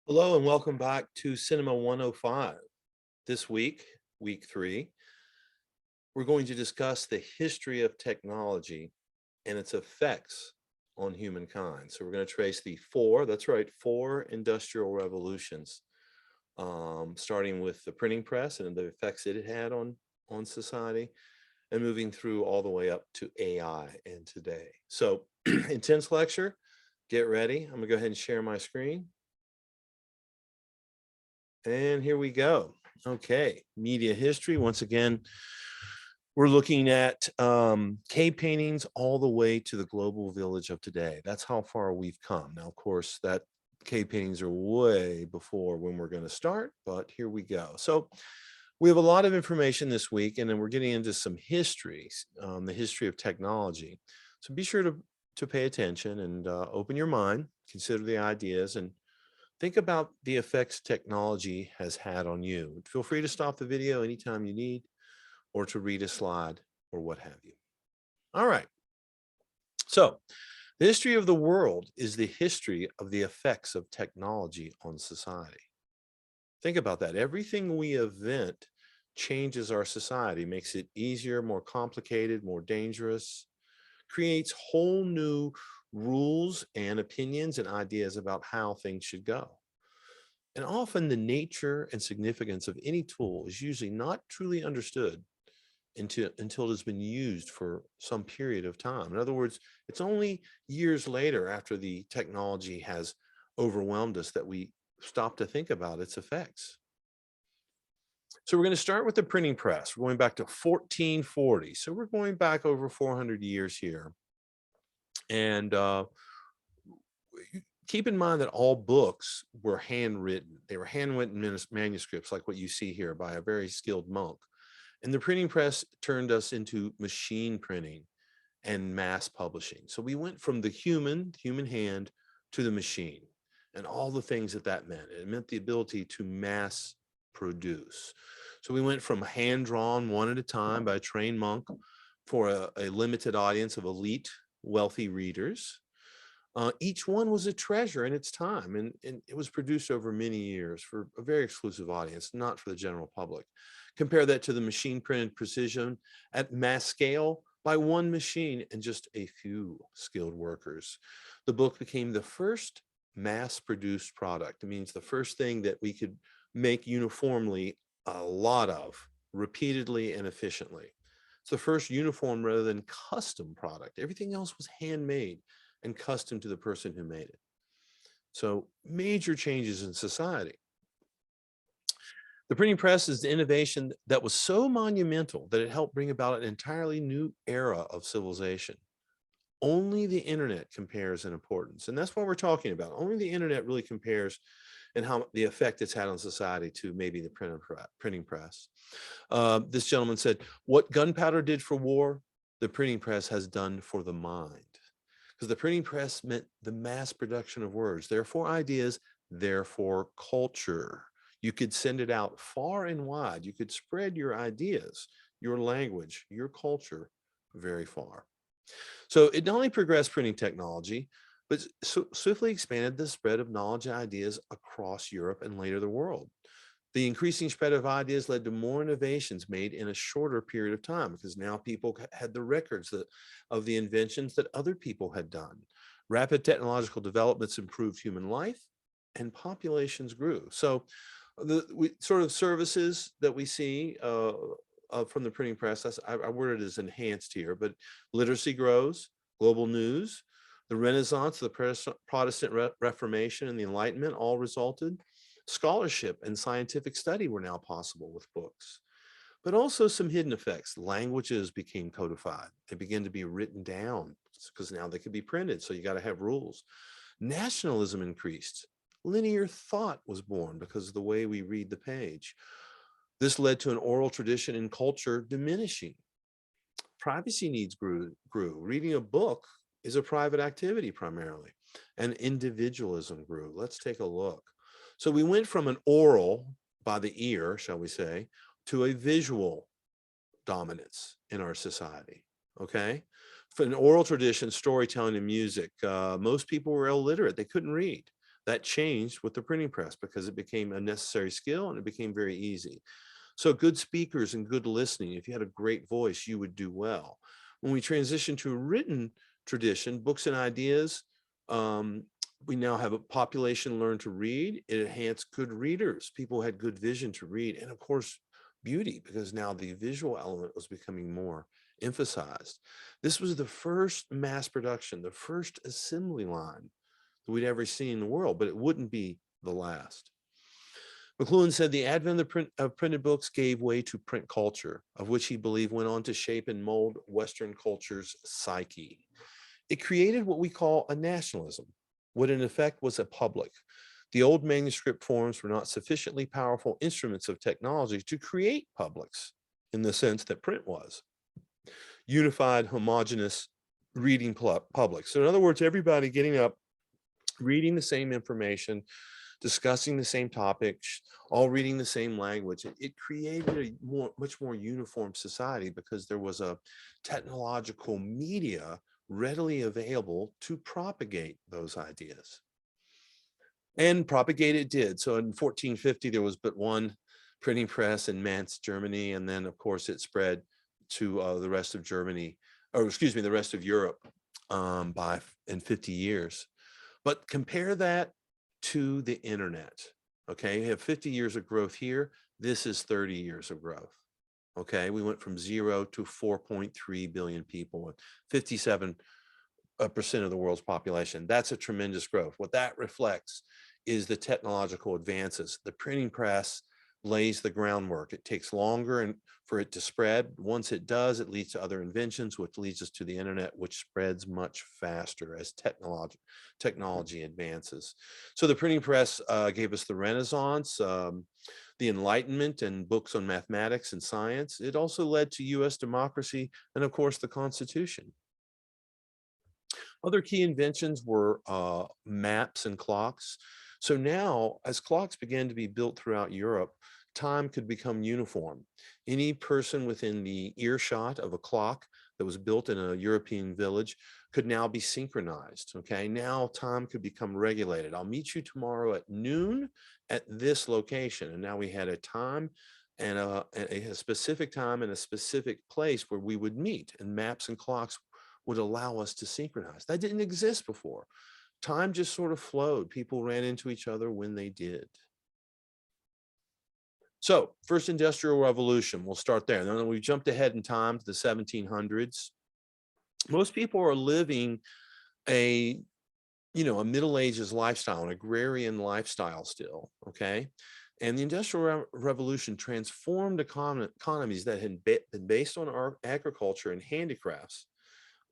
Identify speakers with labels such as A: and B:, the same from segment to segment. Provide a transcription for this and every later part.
A: Hello and welcome back to Cinema 105. This week, week 3, we're going to discuss the history of technology and its effects on humankind. So we're going to trace four industrial revolutions, starting with the printing press and the effects it had on society, and moving through all the way up to AI and today. So intense lecture, get ready. I'm going to go ahead and share my screen. And here we go. Okay, media history. Once again, we're looking at cave paintings all the way to the global village of today. That's how far we've come. Now, of course, that cave paintings are way before when we're going to start, but here we go. So we have a lot of information this week, and then we're getting into some histories, the history of technology. So be sure to pay attention and open your mind, consider the ideas, and think about the effects technology has had on you. Feel free to stop the video anytime you need or to read a slide or what have you. All right. So the history of the world is the history of the effects of technology on society. Think about that. Everything we invent changes our society, makes it easier, more complicated, more dangerous, creates whole new rules and opinions and ideas about how things should go. And often the nature and significance of any tool is usually not truly understood until it has been used for some period of time. In other words, it's only years later after the technology has overwhelmed us that we stop to think about its effects. So we're going to start with the printing press. We're going back to 1440. So we're going back over 400 years here. And keep in mind that all books were handwritten. They were handwritten manuscripts like what you see here by a very skilled monk. And the printing press turned us into machine printing and mass publishing. So we went from the human hand to the machine and all the things that meant. It meant the ability to mass produce. So we went from hand-drawn one at a time by a trained monk for a limited audience of elite, wealthy readers. Each one was a treasure in its time, and it was produced over many years for a very exclusive audience, not for the general public. Compare that to the machine printed precision at mass scale by one machine and just a few skilled workers. The book became the first mass-produced product. It means the first thing that we could make uniformly a lot of, repeatedly and efficiently. It's the first uniform rather than custom product. Everything else was handmade and custom to the person who made it. So major changes in society. The printing press is the innovation that was so monumental that it helped bring about an entirely new era of civilization. Only the internet compares in importance. And that's what we're talking about. Only the internet really compares and how the effect it's had on society to maybe the printing press. This gentleman said, what gunpowder did for war, the printing press has done for the mind. Because the printing press meant the mass production of words, therefore ideas, therefore culture. You could send it out far and wide. You could spread your ideas, your language, your culture very far. So it not only progressed printing technology, but swiftly expanded the spread of knowledge and ideas across Europe and later the world. The increasing spread of ideas led to more innovations made in a shorter period of time because now people had the records of the inventions that other people had done. Rapid technological developments improved human life and populations grew. So the sort of services that we see from the printing press, I word it as enhanced here, but literacy grows, global news, the Renaissance, the Protestant Reformation, and the Enlightenment all resulted. Scholarship and scientific study were now possible with books, but also some hidden effects. Languages became codified. They began to be written down because now they could be printed. So you got to have rules. Nationalism increased. Linear thought was born because of the way we read the page. This led to an oral tradition and culture diminishing. Privacy needs grew. Reading a book is a private activity primarily, and individualism grew. Let's take a look. So we went from an oral, by the ear, shall we say, to a visual dominance in our society, okay? For an oral tradition, storytelling and music, most people were illiterate. They couldn't read. That changed with the printing press because it became a necessary skill and it became very easy. So good speakers and good listening, if you had a great voice, you would do well. When we transition to a written tradition, books and ideas, we now have a population learn to read. It enhanced good readers. People had good vision to read. And of course, beauty, because now the visual element was becoming more emphasized. This was the first mass production, the first assembly line that we'd ever seen in the world, but it wouldn't be the last. McLuhan said the advent of printed books gave way to print culture, of which he believed went on to shape and mold Western culture's psyche. It created what we call a nationalism, what in effect was a public. The old manuscript forms were not sufficiently powerful instruments of technology to create publics in the sense that print was. Unified, homogeneous reading publics. So in other words, everybody getting up, reading the same information, discussing the same topics, all reading the same language. It created a much more uniform society because there was a technological media readily available to propagate those ideas. And propagate it did. So in 1450, there was but one printing press in Mainz, Germany. And then, of course, it spread to the rest of Germany, or excuse me, the rest of Europe in 50 years. But compare that to the internet. Okay, you have 50 years of growth here. This is 30 years of growth. Okay, we went from 0 to 4.3 billion people, 57% of the world's population. That's a tremendous growth. What that reflects is the technological advances. The printing press lays the groundwork. It takes longer and for it to spread. Once it does, it leads to other inventions, which leads us to the internet, which spreads much faster as technology advances. So the printing press gave us the Renaissance, the Enlightenment, and books on mathematics and science. It also led to US democracy and, of course, the Constitution. Other key inventions were maps and clocks. So now, as clocks began to be built throughout Europe, time could become uniform. Any person within the earshot of a clock that was built in a European village could now be synchronized. Okay, now time could become regulated. I'll meet you tomorrow at noon at this location. And now we had a time and a specific time and a specific place where we would meet, and maps and clocks would allow us to synchronize. That didn't exist before. Time just sort of flowed. People ran into each other when they did. So first industrial revolution, we'll start there. And then we jumped ahead in time to the 1700s. Most people are living a Middle Ages lifestyle, an agrarian lifestyle still, okay? And the Industrial Revolution transformed economies that had been based on agriculture and handicrafts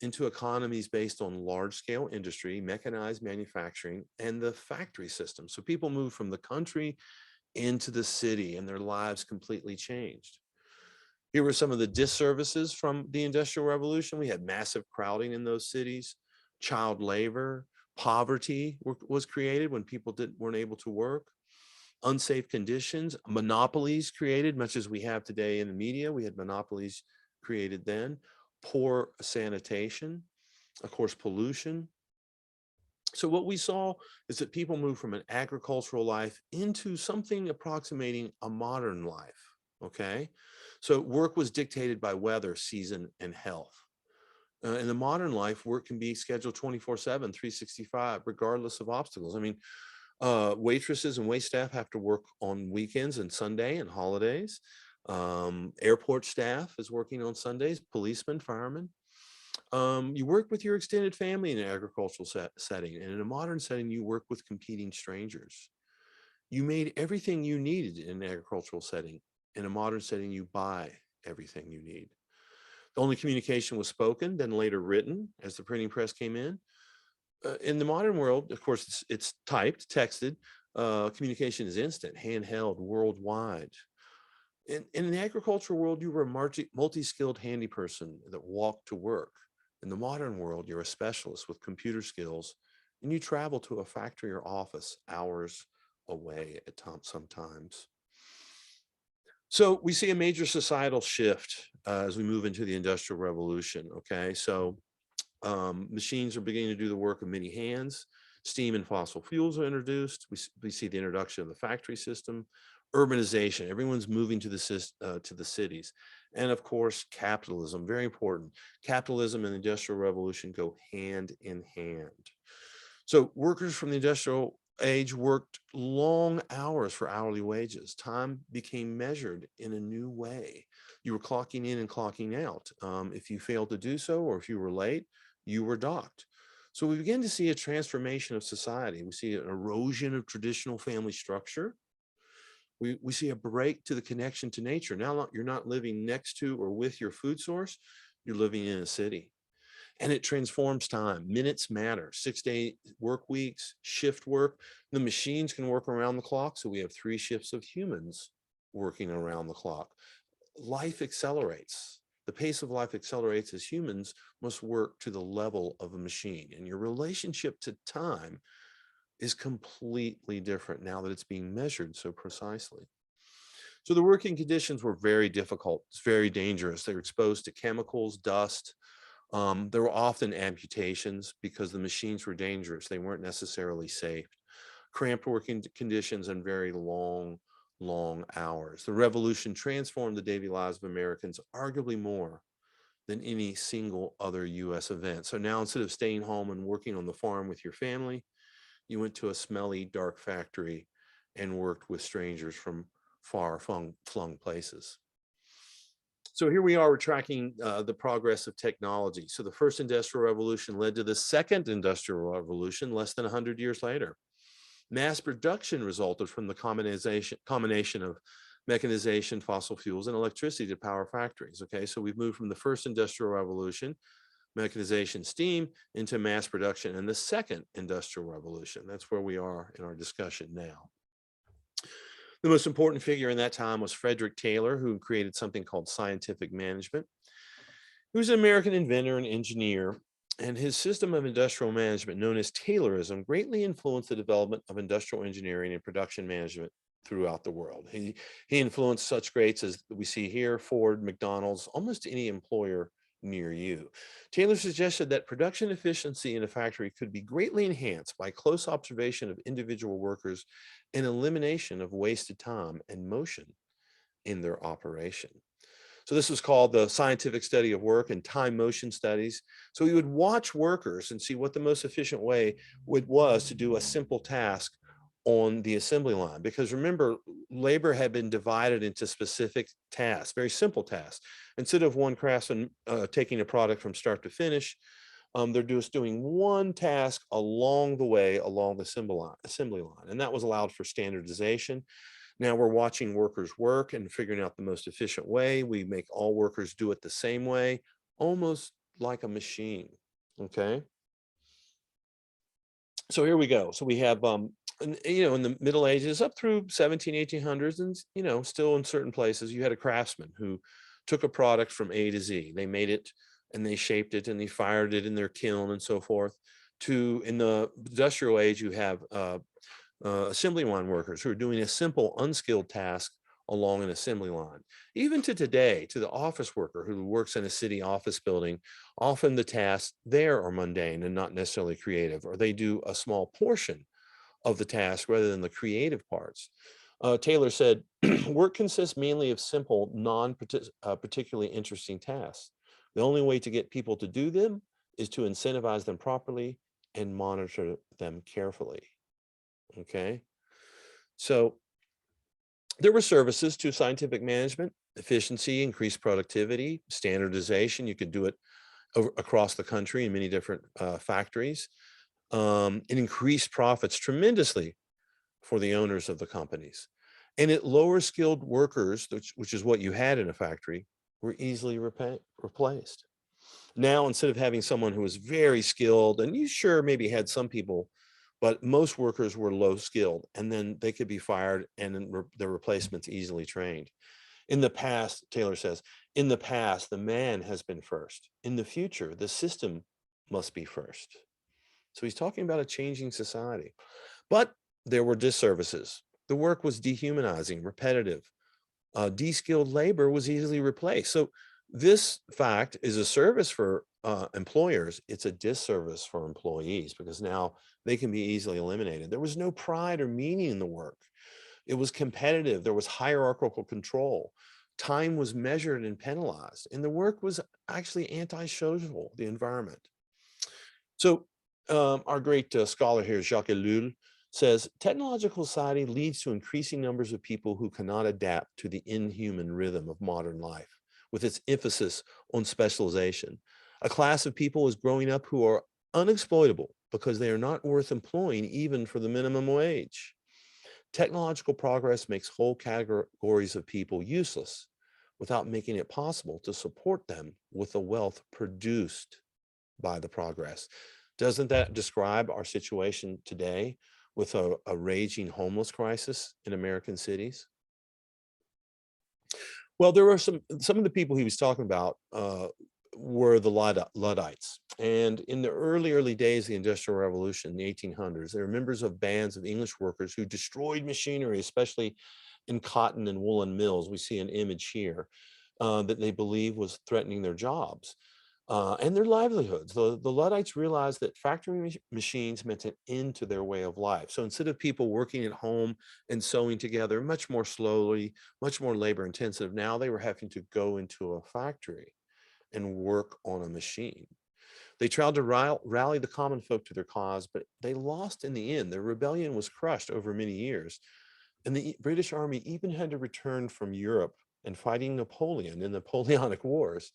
A: into economies based on large-scale industry, mechanized manufacturing, and the factory system. So people moved from the country into the city and their lives completely changed. Here were some of the disservices from the Industrial Revolution. We had massive crowding in those cities, child labor, poverty was created when people weren't able to work, unsafe conditions, monopolies created, much as we have today in the media. We had monopolies created then, poor sanitation, of course, pollution. So what we saw is that people moved from an agricultural life into something approximating a modern life, okay? So work was dictated by weather, season, and health. In the modern life, work can be scheduled 24/7, 365, regardless of obstacles. I mean, waitresses and wait staff have to work on weekends and Sunday and holidays. Airport staff is working on Sundays, policemen, firemen. You work with your extended family in an agricultural setting, and in a modern setting, you work with competing strangers. You made everything you needed in an agricultural setting. In a modern setting, you buy everything you need. The only communication was spoken, then later written as the printing press came in. In the modern world, of course, it's typed, texted. Communication is instant, handheld, worldwide. In the agricultural world, you were a multi-skilled handy person that walked to work. In the modern world, you're a specialist with computer skills, and you travel to a factory or office hours away at sometimes. So we see a major societal shift as we move into the Industrial Revolution, okay? So machines are beginning to do the work of many hands. Steam and fossil fuels are introduced. We see the introduction of the factory system, urbanization. Everyone's moving to the cities. And of course, capitalism, very important. Capitalism and the Industrial Revolution go hand in hand. So workers from the industrial age worked long hours for hourly wages. Time became measured in a new way. You were clocking in and clocking out. If you failed to do so, or if you were late, you were docked. So we begin to see a transformation of society. We see an erosion of traditional family structure. We see a break to the connection to nature. Now you're not living next to or with your food source, you're living in a city. And it transforms time. Minutes matter. 6-day work weeks, shift work. The machines can work around the clock. So we have 3 shifts of humans working around the clock. Life accelerates. The pace of life accelerates as humans must work to the level of a machine. And your relationship to time is completely different now that it's being measured so precisely. So the working conditions were very difficult. It's very dangerous. They were exposed to chemicals, dust. There were often amputations because the machines were dangerous. They weren't necessarily safe. Cramped working conditions and very long hours. The revolution transformed the daily lives of Americans arguably more than any single other US event. So now instead of staying home and working on the farm with your family, you went to a smelly, dark factory and worked with strangers from far flung places. So here we are, we're tracking the progress of technology. So the first industrial revolution led to the second industrial revolution less than 100 years later. Mass production resulted from the combination of mechanization, fossil fuels, and electricity to power factories. Okay, so we've moved from the first industrial revolution, mechanization, steam, into mass production, and the second industrial revolution. That's where we are in our discussion now. The most important figure in that time was Frederick Taylor, who created something called scientific management. He was an American inventor and engineer, and his system of industrial management, known as Taylorism, greatly influenced the development of industrial engineering and production management throughout the world. He influenced such greats as we see here: Ford, McDonald's, almost any employer near you. Taylor suggested that production efficiency in a factory could be greatly enhanced by close observation of individual workers and elimination of wasted time and motion in their operation. So this was called the scientific study of work and time motion studies. So we would watch workers and see what the most efficient way was to do a simple task on the assembly line. Because remember, labor had been divided into specific tasks, very simple tasks. Instead of one craftsman taking a product from start to finish, they're just doing one task along the way, along the assembly line. And that was allowed for standardization. Now we're watching workers work and figuring out the most efficient way. We make all workers do it the same way, almost like a machine, okay? So here we go. So we have, in the Middle Ages up through 1800s, and, still in certain places, you had a craftsman who took a product from A to Z. They made it and they shaped it and they fired it in their kiln and so forth. In the industrial age, you have assembly line workers who are doing a simple, unskilled task along an assembly line. Even to today, to the office worker who works in a city office building, often the tasks there are mundane and not necessarily creative, or they do a small portion of the task rather than the creative parts. Taylor said, work consists mainly of simple, non-particularly interesting tasks. The only way to get people to do them is to incentivize them properly and monitor them carefully. Okay, so there were services to scientific management: efficiency, increased productivity, standardization. You could do it across the country in many different factories. It increased profits tremendously for the owners of the companies. And it lower skilled workers, which is what you had in a factory, were easily replaced. Now, instead of having someone who was very skilled, and you sure maybe had some people, but most workers were low skilled, and then they could be fired and then the replacements easily trained. In the past, Taylor says, in the past, the man has been first. In the future, the system must be first. So he's talking about a changing society. But there were disservices. The work was dehumanizing, repetitive. De-skilled labor was easily replaced. So This fact is a service for employers. It's a disservice for employees because now they can be easily eliminated. There was no pride or meaning in the work. It was competitive. There was hierarchical control. Time was measured and penalized, and the work was actually anti-social, the environment. So our great scholar here, Jacques Ellul, says technological society leads to increasing numbers of people who cannot adapt to the inhuman rhythm of modern life, with its emphasis on specialization. A class of people is growing up who are unexploitable because they are not worth employing even for the minimum wage. Technological progress makes whole categories of people useless without making it possible to support them with the wealth produced by the progress. Doesn't that describe our situation today with a raging homeless crisis in American cities? Well, there were some of the people he was talking about were the Luddites. And in the early days of the Industrial Revolution in the 1800s, they were members of bands of English workers who destroyed machinery, especially in cotton and woolen mills. We see an image here that they believe was threatening their jobs and their livelihoods. The Luddites realized that factory machines meant an end to their way of life. So instead of people working at home and sewing together much more slowly, much more labor intensive, now they were having to go into a factory and work on a machine. They tried to rally the common folk to their cause, but they lost in the end. Their rebellion was crushed over many years. And the British Army even had to return from Europe and fighting Napoleon in the Napoleonic Wars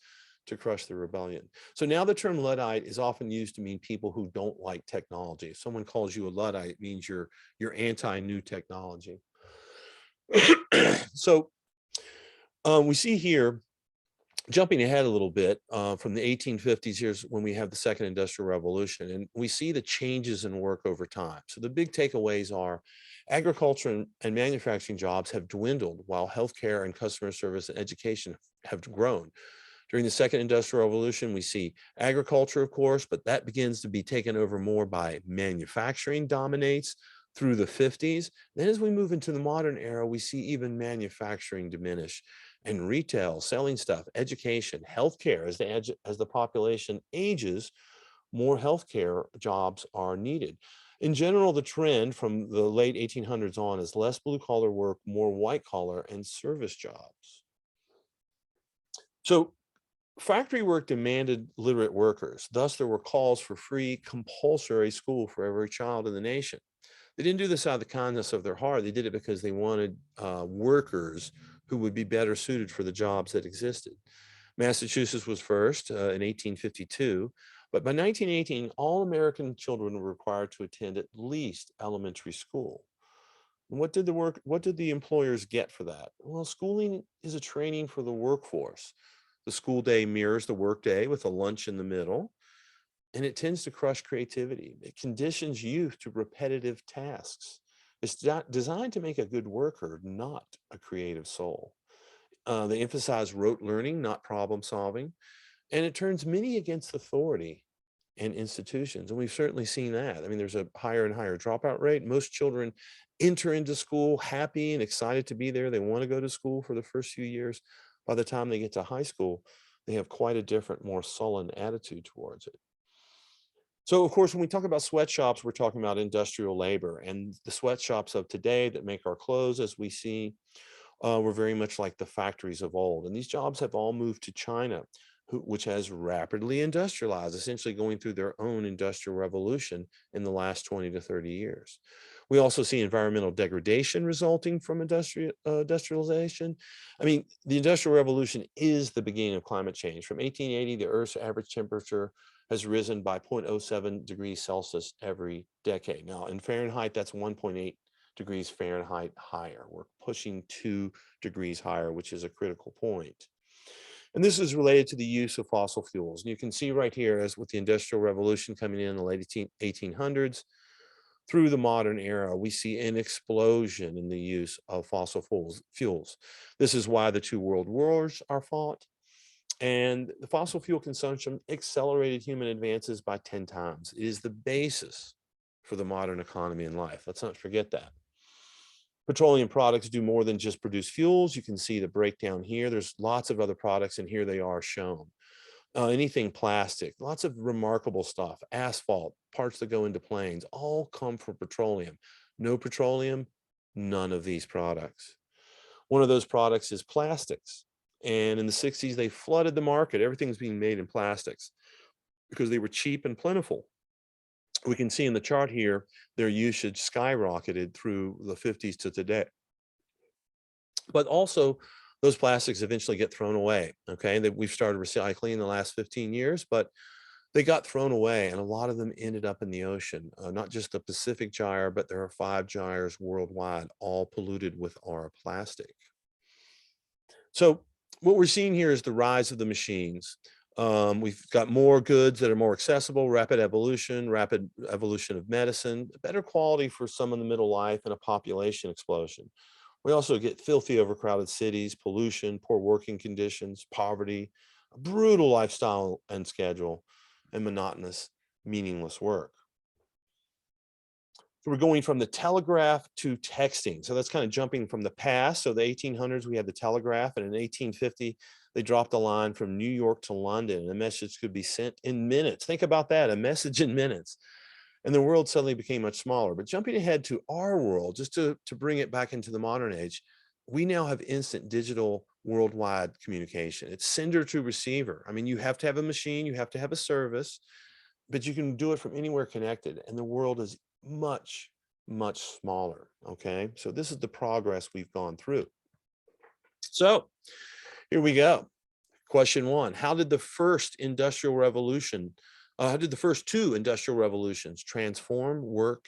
A: to crush the rebellion. So now the term Luddite is often used to mean people who don't like technology. If someone calls you a Luddite, it means you're anti-new technology. So we see here, jumping ahead a little bit from the 1850s, here's when we have the second industrial revolution, and we see the changes in work over time. So the big takeaways are agriculture and manufacturing jobs have dwindled while healthcare and customer service and education have grown. During the second industrial revolution, we see agriculture, of course, but that begins to be taken over more by manufacturing dominates through the 50s. Then as we move into the modern era, we see even manufacturing diminish and retail, selling stuff, education, healthcare. As the population ages, more healthcare jobs are needed. In general, the trend from the late 1800s on is less blue collar work, more white collar and service jobs. So factory work demanded literate workers. Thus, there were calls for free compulsory school for every child in the nation. They didn't do this out of the kindness of their heart. They did it because they wanted workers who would be better suited for the jobs that existed. Massachusetts was first in 1852, but by 1918, all American children were required to attend at least elementary school. And what did the employers get for that? Well, schooling is a training for the workforce. The school day mirrors the workday with a lunch in the middle, and it tends to crush creativity. It conditions youth to repetitive tasks. It's designed to make a good worker, not a creative soul. They emphasize rote learning, not problem solving, and it turns many against authority and institutions. And we've certainly seen that. I mean, there's a higher and higher dropout rate. Most children enter into school happy and excited to be there. They want to go to school for the first few years. By the time they get to high school, they have quite a different, more sullen attitude towards it. So, of course, when we talk about sweatshops, we're talking about industrial labor, and the sweatshops of today that make our clothes, as we see, were very much like the factories of old. And these jobs have all moved to China, which has rapidly industrialized, essentially going through their own industrial revolution in the last 20 to 30 years. We also see environmental degradation resulting from industrialization. I mean, the Industrial Revolution is the beginning of climate change. From 1880, the Earth's average temperature has risen by 0.07 degrees Celsius every decade. Now, in Fahrenheit, that's 1.8 degrees Fahrenheit higher. We're pushing 2 degrees higher, which is a critical point. And this is related to the use of fossil fuels. And you can see right here, as with the Industrial Revolution coming in the late 1800s, through the modern era, we see an explosion in the use of fossil fuels. This is why the two world wars are fought. And the fossil fuel consumption accelerated human advances by 10 times. It is the basis for the modern economy and life. Let's not forget that. Petroleum products do more than just produce fuels. You can see the breakdown here. There's lots of other products, and here they are shown. Anything plastic, lots of remarkable stuff, asphalt, parts that go into planes, all come from petroleum. No petroleum, none of these products. One of those products is plastics. And in the 60s, they flooded the market. Everything's being made in plastics because they were cheap and plentiful. We can see in the chart here, their usage skyrocketed through the 50s to today. But also, those plastics eventually get thrown away, okay? That we've started recycling in the last 15 years, but they got thrown away, and a lot of them ended up in the ocean. Not just the Pacific gyre, but there are 5 gyres worldwide, all polluted with our plastic. So what we're seeing here is the rise of the machines. We've got more goods that are more accessible, rapid evolution of medicine, better quality for some in the middle life, and a population explosion. We also get filthy, overcrowded cities, pollution, poor working conditions, poverty, a brutal lifestyle and schedule, and monotonous, meaningless work. So we're going from the telegraph to texting. So that's kind of jumping from the past. So the 1800s, we had the telegraph, and in 1850, they dropped a line from New York to London, and a message could be sent in minutes. Think about that, a message in minutes. And the world suddenly became much smaller. But jumping ahead to our world, just to bring it back into the modern age, we now have instant digital worldwide communication. It's sender to receiver. I mean, you have to have a machine, you have to have a service, but you can do it from anywhere connected. And the world is much, much smaller. Okay. So this is the progress we've gone through. So here we go. Question 1, how did the first industrial revolution, how did the first 2 industrial revolutions transform work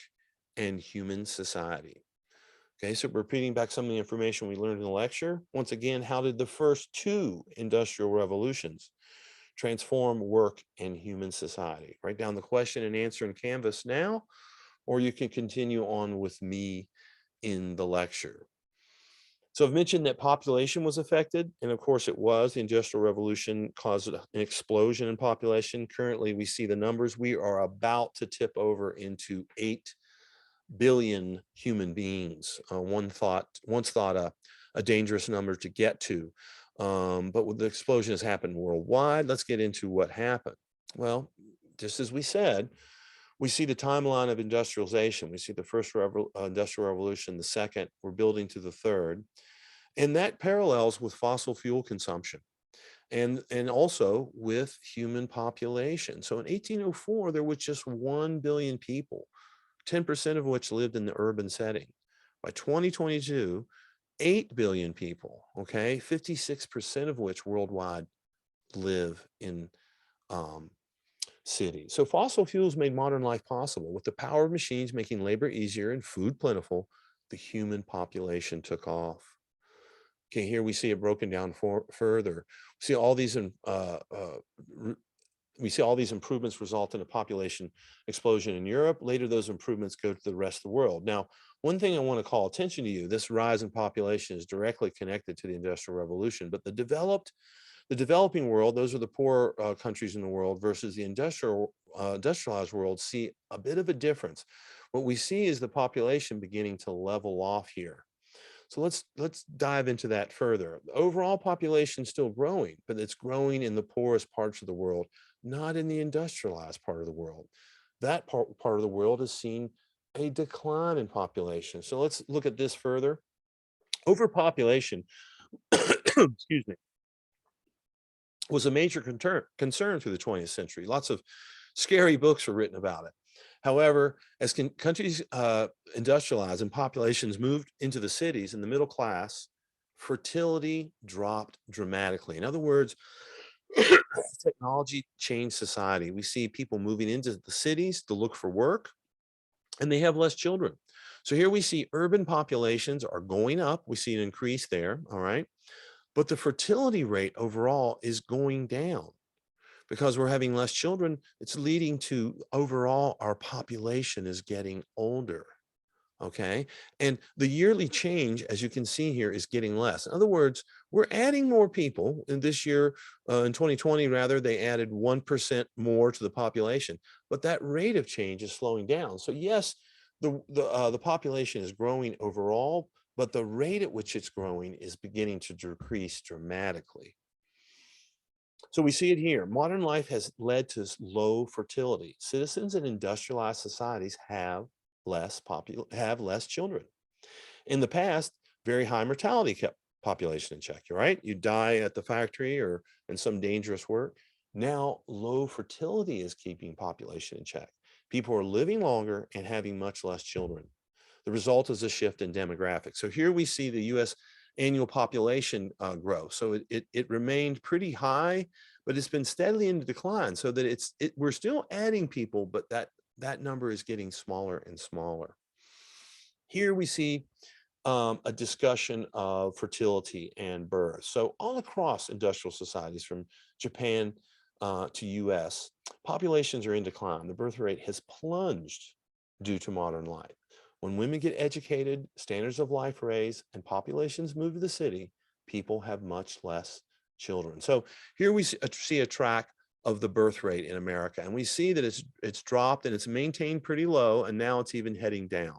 A: and human society? Okay, so repeating back some of the information we learned in the lecture. Once again, how did the first 2 industrial revolutions transform work and human society? Write down the question and answer in Canvas now, or you can continue on with me in the lecture. So I've mentioned that population was affected, and of course it was. The Industrial Revolution caused an explosion in population. Currently, we see the numbers. We are about to tip over into 8 billion human beings. Once thought a dangerous number to get to. But with the explosion has happened worldwide, let's get into what happened. Well, just as we said, we see the timeline of industrialization. We see the first industrial revolution, the second, we're building to the third. And that parallels with fossil fuel consumption and also with human population. So in 1804, there was just 1 billion people, 10% of which lived in the urban setting. By 2022, 8 billion people, okay, 56% of which worldwide live in cities. So fossil fuels made modern life possible. With the power of machines making labor easier and food plentiful, the human population took off. Okay, here we see it broken down further. We see all these improvements result in a population explosion in Europe. Later, those improvements go to the rest of the world. Now, one thing I want to call attention to you, this rise in population is directly connected to the Industrial Revolution, but the developing world, those are the poor countries in the world, versus the industrialized world, see a bit of a difference. What we see is the population beginning to level off here. So let's dive into that further. The overall population is still growing, but it's growing in the poorest parts of the world, not in the industrialized part of the world. That part of the world has seen a decline in population. So let's look at this further. Overpopulation, excuse me, was a major concern through the 20th century. Lots of scary books were written about it. However, as countries industrialized and populations moved into the cities and the middle class, fertility dropped dramatically. In other words, technology changed society. We see people moving into the cities to look for work, and they have less children. So here we see urban populations are going up. We see an increase there, all right? But the fertility rate overall is going down. Because we're having less children, it's leading to overall our population is getting older, okay? And the yearly change, as you can see here, is getting less. In other words, we're adding more people. In this year, in 2020, rather, they added 1% more to the population, but that rate of change is slowing down. So yes, the population is growing overall, but the rate at which it's growing is beginning to decrease dramatically. So we see it here. Modern life has led to low fertility. Citizens in industrialized societies have less children. In the past, very high mortality kept population in check, right? You die at the factory or in some dangerous work. Now, low fertility is keeping population in check. People are living longer and having much less children. The result is a shift in demographics. So here we see the US annual population grow. So it remained pretty high, but it's been steadily in decline, so that we're still adding people, but that number is getting smaller and smaller. Here we see a discussion of fertility and birth. So all across industrial societies, from Japan to US, populations are in decline. The birth rate has plunged due to modern life. When women get educated, standards of life raise, and populations move to the city, people have much less children. So here we see a track of the birth rate in America, and we see that it's dropped and it's maintained pretty low, and now it's even heading down.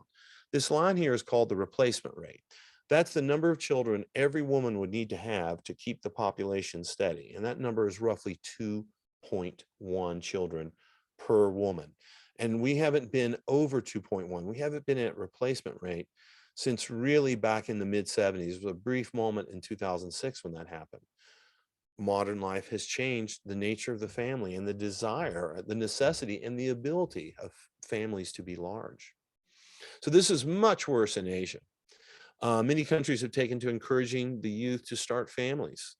A: This line here is called the replacement rate. That's the number of children every woman would need to have to keep the population steady. And that number is roughly 2.1 children per woman. And we haven't been over 2.1. We haven't been at replacement rate since really back in the mid-70s. There was a brief moment in 2006 when that happened. Modern life has changed the nature of the family and the desire, the necessity, and the ability of families to be large. So this is much worse in Asia. Many countries have taken to encouraging the youth to start families,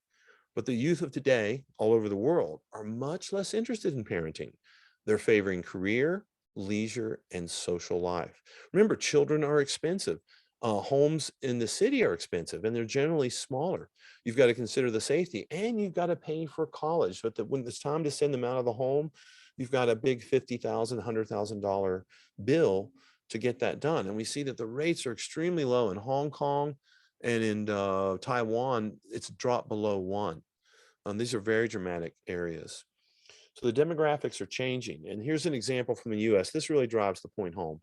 A: but the youth of today all over the world are much less interested in parenting. They're favoring career, leisure, and social life. Remember, children are expensive. Homes in the city are expensive, and they're generally smaller. You've got to consider the safety, and you've got to pay for college. But when it's time to send them out of the home, you've got a big $50,000, $100,000 bill to get that done. And we see that the rates are extremely low in Hong Kong, and in Taiwan, it's dropped below 1. These are very dramatic areas. So the demographics are changing. And here's an example from the US. This really drives the point home.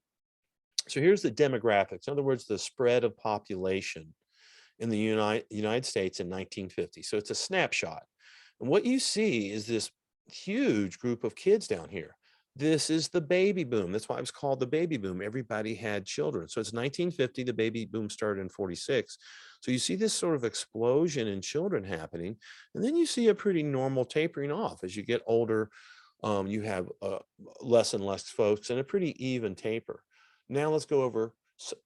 A: So here's the demographics. In other words, the spread of population in the United States in 1950. So it's a snapshot. And what you see is this huge group of kids down here. This is the baby boom. That's why it was called the baby boom. Everybody had children. So it's 1950, the baby boom started in 46. So you see this sort of explosion in children happening, and then you see a pretty normal tapering off. As you get older, you have less and less folks and a pretty even taper. Now let's go over,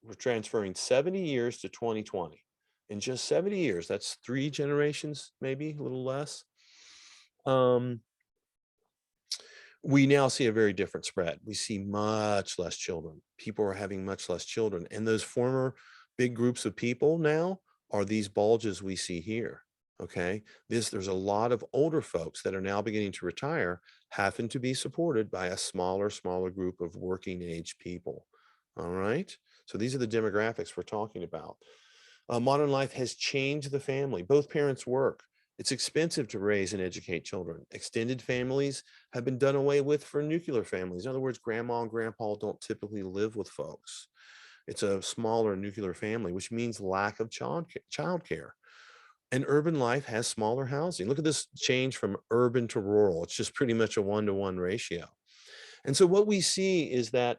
A: we're transferring 70 years to 2020. In just 70 years, that's 3 generations, maybe a little less. We now see a very different spread. We see much less children. People are having much less children. And those former big groups of people now are these bulges we see here. Okay. There's a lot of older folks that are now beginning to retire, having to be supported by a smaller group of working age people. All right. So these are the demographics we're talking about. Modern life has changed the family. Both parents work. It's expensive to raise and educate children. Extended families have been done away with for nuclear families. In other words, grandma and grandpa don't typically live with folks. It's a smaller nuclear family, which means lack of childcare. And urban life has smaller housing. Look at this change from urban to rural. It's just pretty much a 1-to-1 ratio. And so what we see is that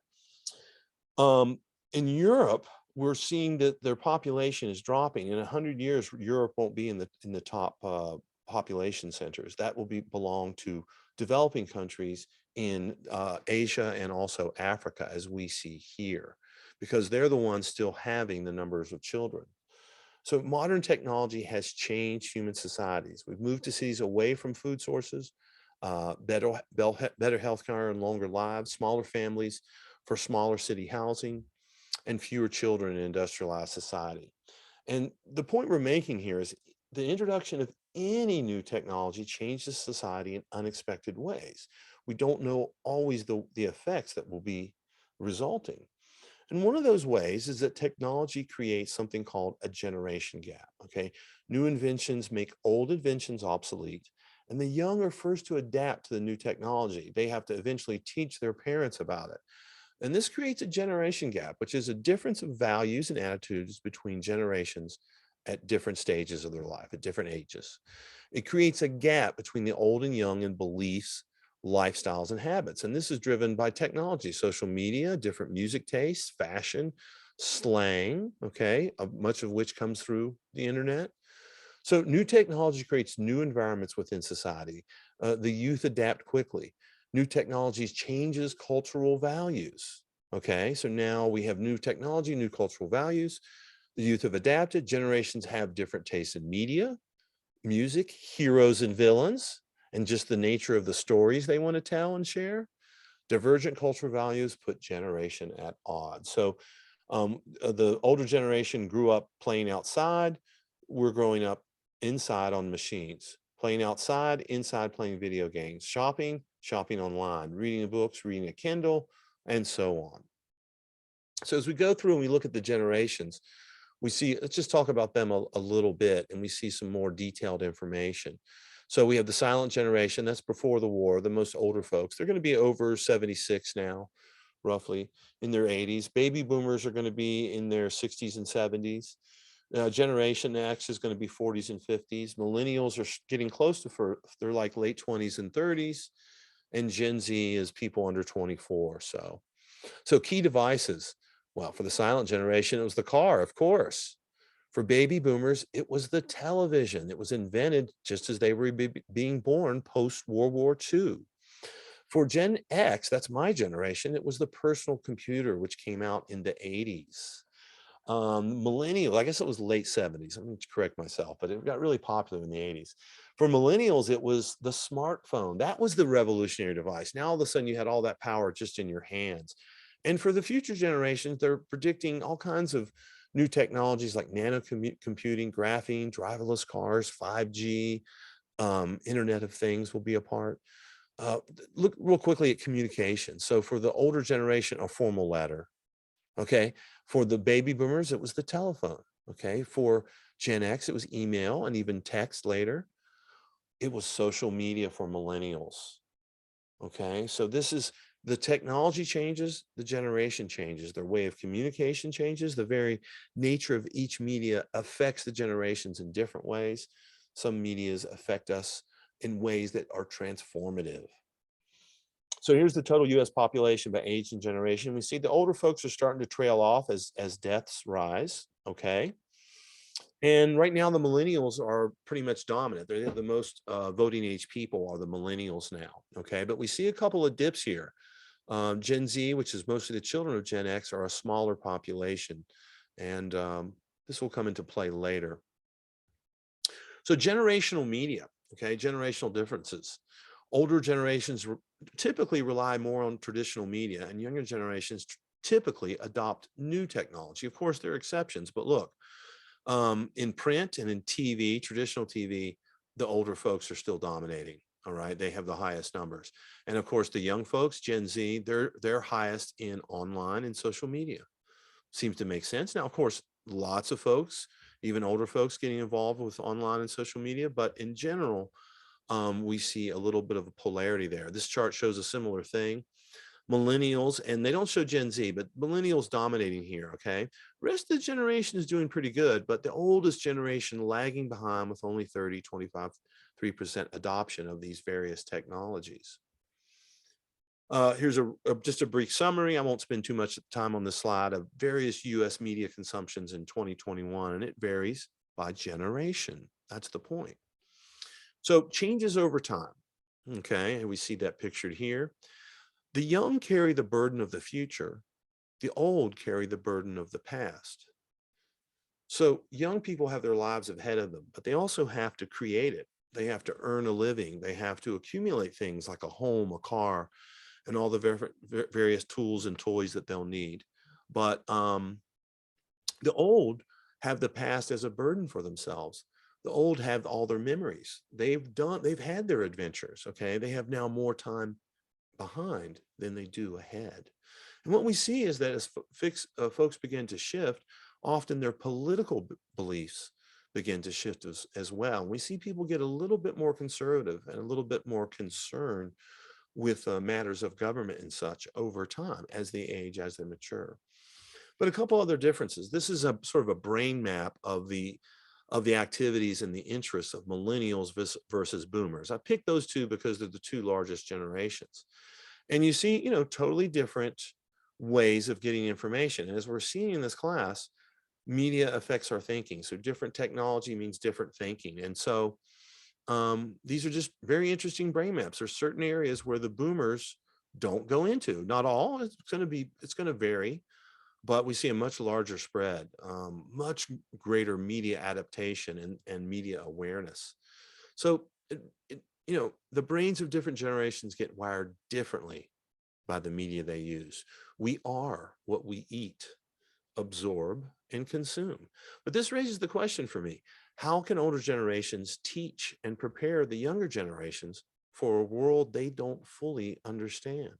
A: in Europe, we're seeing that their population is dropping. In 100 years, Europe won't be in the top population centers. That will belong to developing countries in Asia and also Africa, as we see here, because they're the ones still having the numbers of children. So modern technology has changed human societies. We've moved to cities away from food sources, better healthcare and longer lives, smaller families for smaller city housing, and fewer children in industrialized society. And the point we're making here is the introduction of any new technology changes society in unexpected ways. We don't know always the effects that will be resulting. And one of those ways is that technology creates something called a generation gap. Okay, new inventions make old inventions obsolete, and the young are first to adapt to the new technology. They have to eventually teach their parents about it. And this creates a generation gap, which is a difference of values and attitudes between generations at different stages of their life, at different ages. It creates a gap between the old and young in beliefs, lifestyles, and habits. And this is driven by technology, social media, different music tastes, fashion, slang, okay, much of which comes through the internet. So new technology creates new environments within society. The youth adapt quickly. New technologies changes cultural values. Okay, so now we have new technology, new cultural values. The youth have adapted. Generations have different tastes in media, music, heroes and villains, and just the nature of the stories they want to tell and share. Divergent cultural values put generation at odds. So the older generation grew up playing outside. We're growing up inside on machines, playing outside, inside playing video games, shopping, shopping online, reading books, reading a Kindle, and so on. So as we go through and we look at the generations, we see, let's just talk about them a little bit, and we see some more detailed information. So we have the silent generation, that's before the war, the most older folks. They're going to be over 76 now, roughly in their 80s. Baby boomers are going to be in their 60s and 70s. Generation X is going to be 40s and 50s. Millennials are getting close to, they're like late 20s and 30s. And Gen Z is people under 24. So key devices. Well, for the silent generation, it was the car, of course. For baby boomers, it was the television. It was invented just as they were being born post World War II. For Gen X, that's my generation, it was the personal computer, which came out in the 80s. Millennial, I guess it was late 70s. I'm going to correct myself, but it got really popular in the 80s. For millennials, it was the smartphone. That was the revolutionary device. Now all of a sudden you had all that power just in your hands. And for the future generations, they're predicting all kinds of new technologies like nano computing, graphene, driverless cars, 5G, Internet of Things will be a part. Look real quickly at communication. So for the older generation, a formal letter. Okay. For the baby boomers, it was the telephone. Okay. For Gen X, it was email and even text later. It was social media for millennials. Okay. So this is the technology changes, the generation changes, their way of communication changes, the very nature of each media affects the generations in different ways. Some medias affect us in ways that are transformative. So here's the total US population by age and generation. We see the older folks are starting to trail off as deaths rise, okay? And right now the millennials are pretty much dominant. They're the most voting age people are the millennials now, okay? But we see a couple of dips here. Gen Z, which is mostly the children of Gen X, are a smaller population. And this will come into play later. So generational media, okay, generational differences. Older generations typically rely more on traditional media, and younger generations typically adopt new technology. Of course, there are exceptions, but look, in print and in TV, traditional TV, the older folks are still dominating. All right, they have the highest numbers, and of course, the young folks, Gen Z, they're highest in online and social media. Seems to make sense. Now, of course, lots of folks, even older folks, getting involved with online and social media, but in general, we see a little bit of a polarity there. This chart shows a similar thing. Millennials, and they don't show Gen Z, but millennials dominating here, okay? Rest of the generation is doing pretty good, but the oldest generation lagging behind with only 30, 25, 3% adoption of these various technologies. Here's just a brief summary. I won't spend too much time on this slide of various US media consumptions in 2021, and it varies by generation. That's the point. So changes over time. Okay, and we see that pictured here. The young carry the burden of the future. The old carry the burden of the past. So young people have their lives ahead of them, but they also have to create it. They have to earn a living. They have to accumulate things like a home, a car, and all the various tools and toys that they'll need. But the old have the past as a burden for themselves. The old have all their memories. They've had their adventures, okay? They have now more time behind than they do ahead. And what we see is that as folks begin to shift, often their political beliefs begin to shift as well. And we see people get a little bit more conservative and a little bit more concerned with matters of government and such over time as they age, as they mature. But a couple other differences. This is a sort of a brain map of the activities and the interests of millennials versus boomers. I picked those two because they're the two largest generations. And you see, totally different ways of getting information. And as we're seeing in this class, media affects our thinking. So different technology means different thinking. And so these are just very interesting brain maps. There's certain areas where the boomers don't go into. Not all. It's going to vary, but we see a much larger spread, much greater media adaptation and media awareness. So, the brains of different generations get wired differently by the media they use. We are what we eat, absorb, and consume. But this raises the question for me: how can older generations teach and prepare the younger generations for a world they don't fully understand?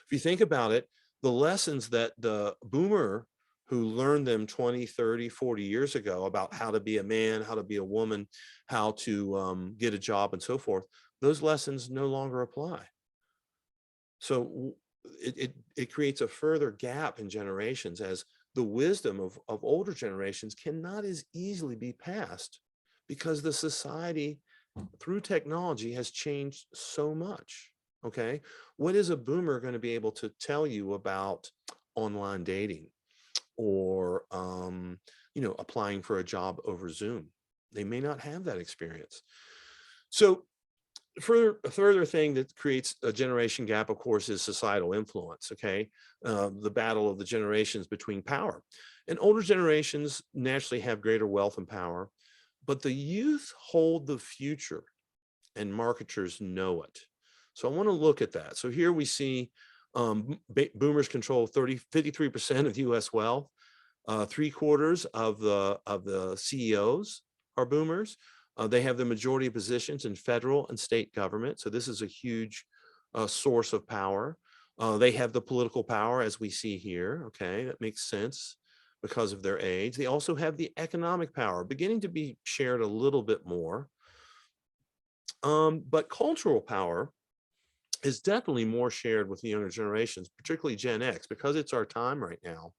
A: If you think about it, the lessons that the boomer who learned them 20, 30, 40 years ago about how to be a man, how to be a woman, how to get a job and so forth, those lessons no longer apply. So it creates a further gap in generations, as the wisdom of older generations cannot as easily be passed because the society through technology has changed so much. Okay, what is a boomer going to be able to tell you about online dating or applying for a job over Zoom? They may not have that experience. So a further thing that creates a generation gap, of course, is societal influence. Okay, the battle of the generations between power. And older generations naturally have greater wealth and power, but the youth hold the future and marketers know it. So I want to look at that. So here we see boomers control 53% of US wealth. 3/4 of the CEOs are boomers. They have the majority of positions in federal and state government. So this is a huge source of power. They have the political power, as we see here. Okay, that makes sense because of their age. They also have the economic power, beginning to be shared a little bit more. But cultural power is definitely more shared with the younger generations, particularly Gen X, because it's our time right now.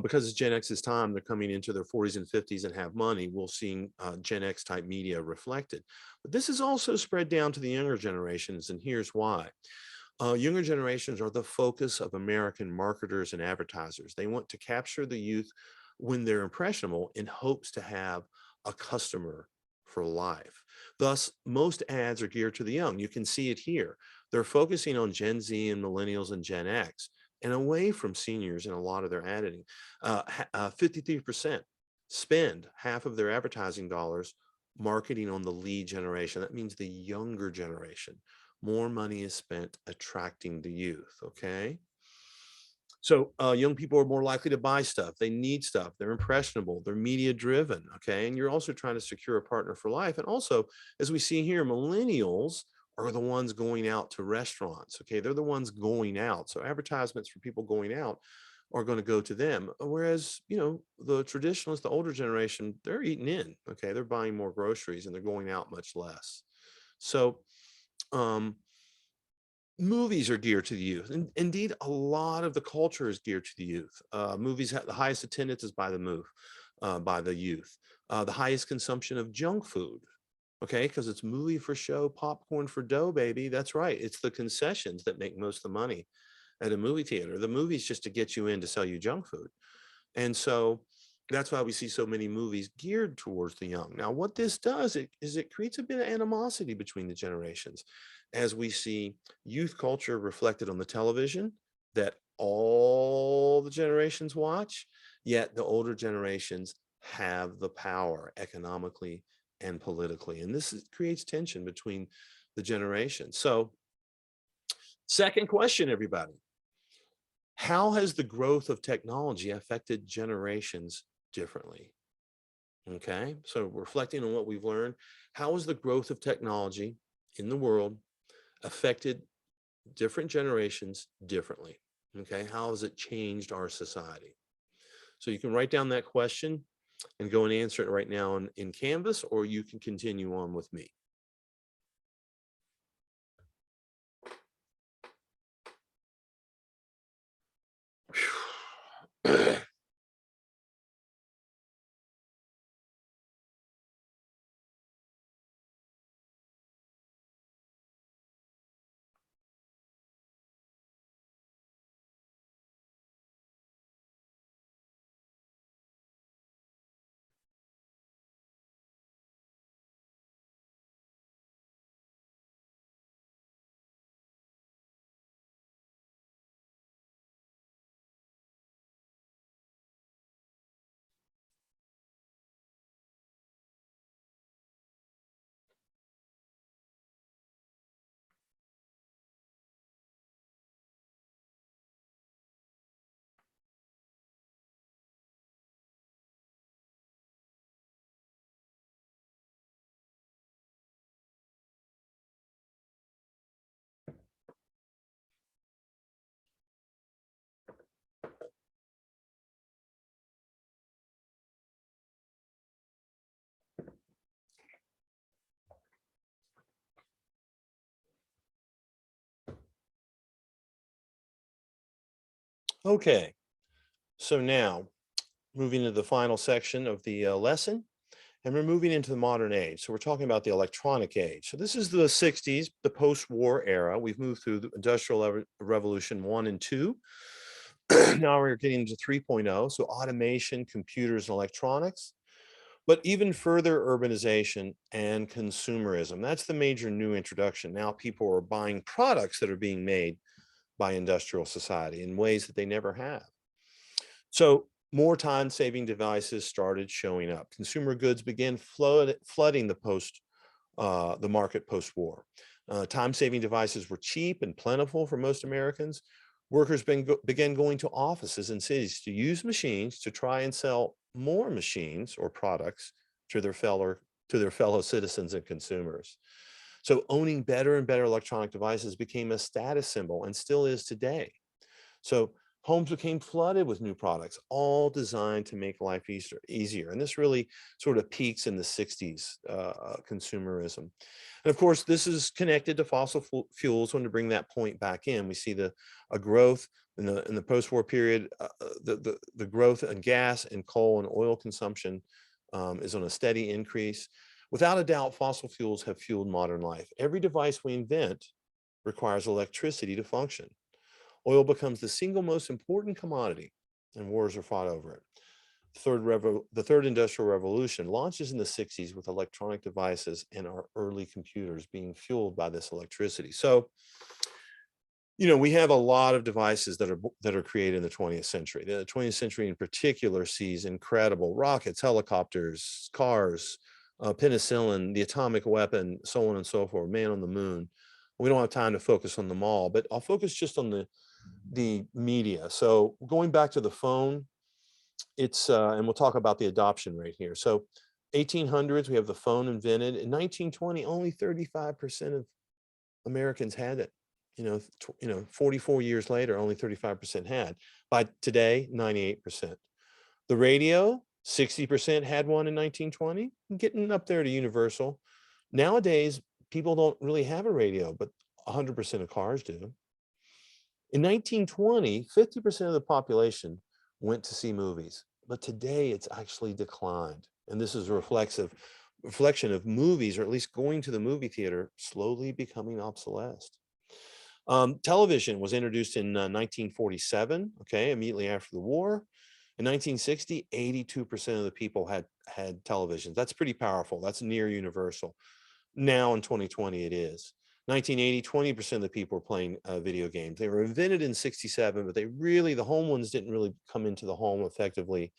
A: Because it's Gen X's time, they're coming into their 40s and 50s and have money. We'll see Gen X type media reflected. But this is also spread down to the younger generations, and here's why. Younger generations are the focus of American marketers and advertisers. They want to capture the youth when they're impressionable in hopes to have a customer for life. Thus, most ads are geared to the young. You can see it here. They're focusing on Gen Z and millennials and Gen X and away from seniors in a lot of their editing. 53% spend half of their advertising dollars marketing on the lead generation. That means the younger generation. More money is spent attracting the youth, okay? So young people are more likely to buy stuff. They need stuff. They're impressionable. They're media driven, okay? And you're also trying to secure a partner for life. And also, as we see here, millennials are the ones going out to restaurants, okay? They're the ones going out. So advertisements for people going out are going to go to them. Whereas, the traditionalists, the older generation, they're eating in, okay? They're buying more groceries and they're going out much less. So, movies are geared to the youth. And indeed, a lot of the culture is geared to the youth. Movies have the highest attendance is by the youth. The highest consumption of junk food. Okay, because it's movie for show, popcorn for dough, baby. That's right. It's the concessions that make most of the money at a movie theater. The movie's just to get you in to sell you junk food. And so that's why we see so many movies geared towards the young. Now, what this does is it creates a bit of animosity between the generations, as we see youth culture reflected on the television that all the generations watch, yet the older generations have the power economically and politically. And creates tension between the generations. So, second question, everybody. How has the growth of technology affected generations differently? Okay, so reflecting on what we've learned, how has the growth of technology in the world affected different generations differently? Okay, how has it changed our society? So you can write down that question and go and answer it right now in Canvas, or you can continue on with me. Okay, so now moving to the final section of the lesson, and we're moving into the modern age. So we're talking about the electronic age. So this is the 60s, the post-war era. We've moved through the Industrial Revolution 1 and 2. Now we're getting to 3.0, so automation, computers, and electronics. But even further, urbanization and consumerism. That's the major new introduction. Now people are buying products that are being made by industrial society in ways that they never have. So more time-saving devices started showing up. Consumer goods began flooding the market post-war. Time-saving devices were cheap and plentiful for most Americans. Workers began going to offices in cities to use machines to try and sell more machines or products to their fellow citizens and consumers. So owning better and better electronic devices became a status symbol and still is today. So homes became flooded with new products, all designed to make life easier. And this really sort of peaks in the 60s, consumerism. And of course, this is connected to fossil fuels. When to bring that point back in, we see a growth in the post-war period. The growth in gas and coal and oil consumption is on a steady increase. Without a doubt, fossil fuels have fueled modern life. Every device we invent requires electricity to function. Oil becomes the single most important commodity, and wars are fought over it. The third industrial revolution launches in the 60s with electronic devices and our early computers being fueled by this electricity. So, we have a lot of devices that are created in the 20th century. The 20th century in particular sees incredible rockets, helicopters, cars, penicillin, the atomic weapon, so on and so forth, man on the moon. We don't have time to focus on them all, but I'll focus just on the media. So going back to the phone, it's and we'll talk about the adoption rate here. So 1800s, we have the phone invented. In 1920, only 35% of Americans had it. 44 years later, only 35% had. By today, 98%. The radio, 60% had one in 1920, getting up there to universal. Nowadays, people don't really have a radio, but 100% of cars do. In 1920, 50% of the population went to see movies, but today it's actually declined. And this is a reflection of movies, or at least going to the movie theater, slowly becoming obsolete. Television was introduced in 1947, okay, immediately after the war. In 1960, 82% of the people had televisions. That's pretty powerful. That's near universal. Now in 2020, it is. 1980, 20% of the people were playing video games. They were invented in 67, but the home ones didn't really come into the home effectively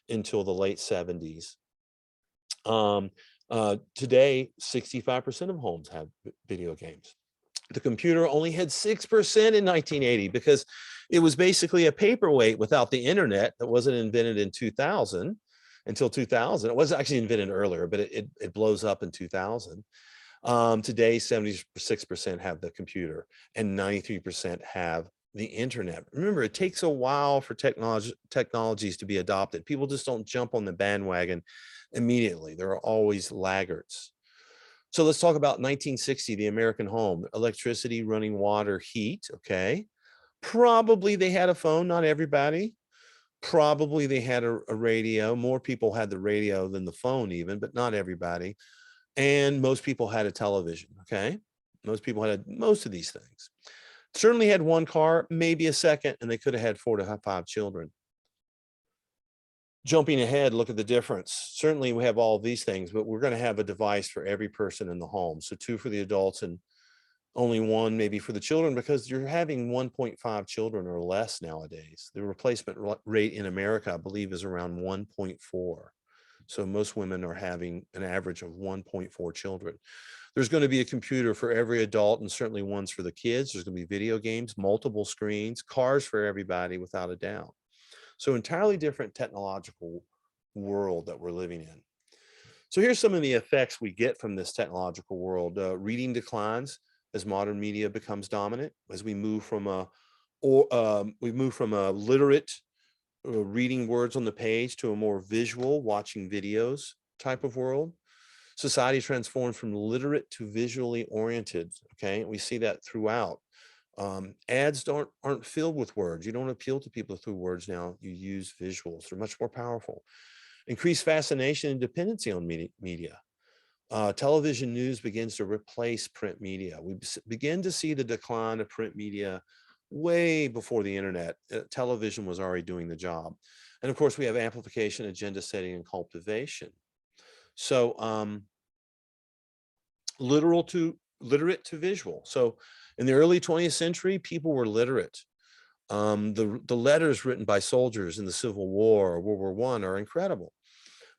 A: until the late 70s. Today, 65% of homes have video games. The computer only had 6% in 1980 because it was basically a paperweight without the internet that wasn't invented in 2000 until 2000. It was actually invented earlier, but it blows up in 2000. Today, 76% have the computer and 93% have the internet. Remember, it takes a while for technologies to be adopted. People just don't jump on the bandwagon immediately. There are always laggards. So let's talk about 1960, the American home, electricity, running water, heat, okay? Probably they had a phone, not everybody. Probably they had a radio. More people had the radio than the phone even, but not everybody. And most people had a television, okay? Most people had most of these things. Certainly had one car, maybe a second, and they could have had 4 to 5 children. Jumping ahead, look at the difference. Certainly we have all of these things, but we're going to have a device for every person in the home. So 2 for the adults and only 1 maybe for the children, because you're having 1.5 children or less nowadays. The replacement rate in America, I believe, is around 1.4. So most women are having an average of 1.4 children. There's going to be a computer for every adult and certainly ones for the kids. There's going to be video games, multiple screens, cars for everybody without a doubt. So entirely different technological world that we're living in. So here's some of the effects we get from this technological world. Reading declines as modern media becomes dominant, as we move from a literate reading words on the page to a more visual, watching videos type of world. Society transforms from literate to visually oriented. Okay, we see that throughout. Ads aren't filled with words. You don't appeal to people through words now. You use visuals. They're much more powerful. Increased fascination and dependency on media. Television news begins to replace print media. We begin to see the decline of print media way before the internet. Television was already doing the job. And of course, we have amplification, agenda setting, and cultivation. So literate to visual. So in the early 20th century, people were literate. The letters written by soldiers in the Civil War or World War I are incredible.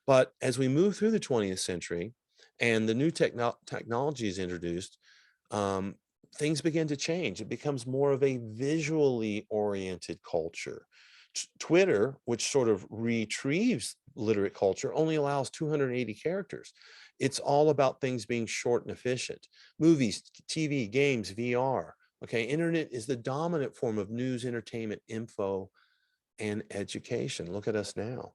A: But as we move through the 20th century and the new technology is introduced, things begin to change. It becomes more of a visually oriented culture. Twitter, which sort of retrieves literate culture, only allows 280 characters. It's all about things being short and efficient. Movies, TV, games, VR. Okay, internet is the dominant form of news, entertainment, info, and education. Look at us now.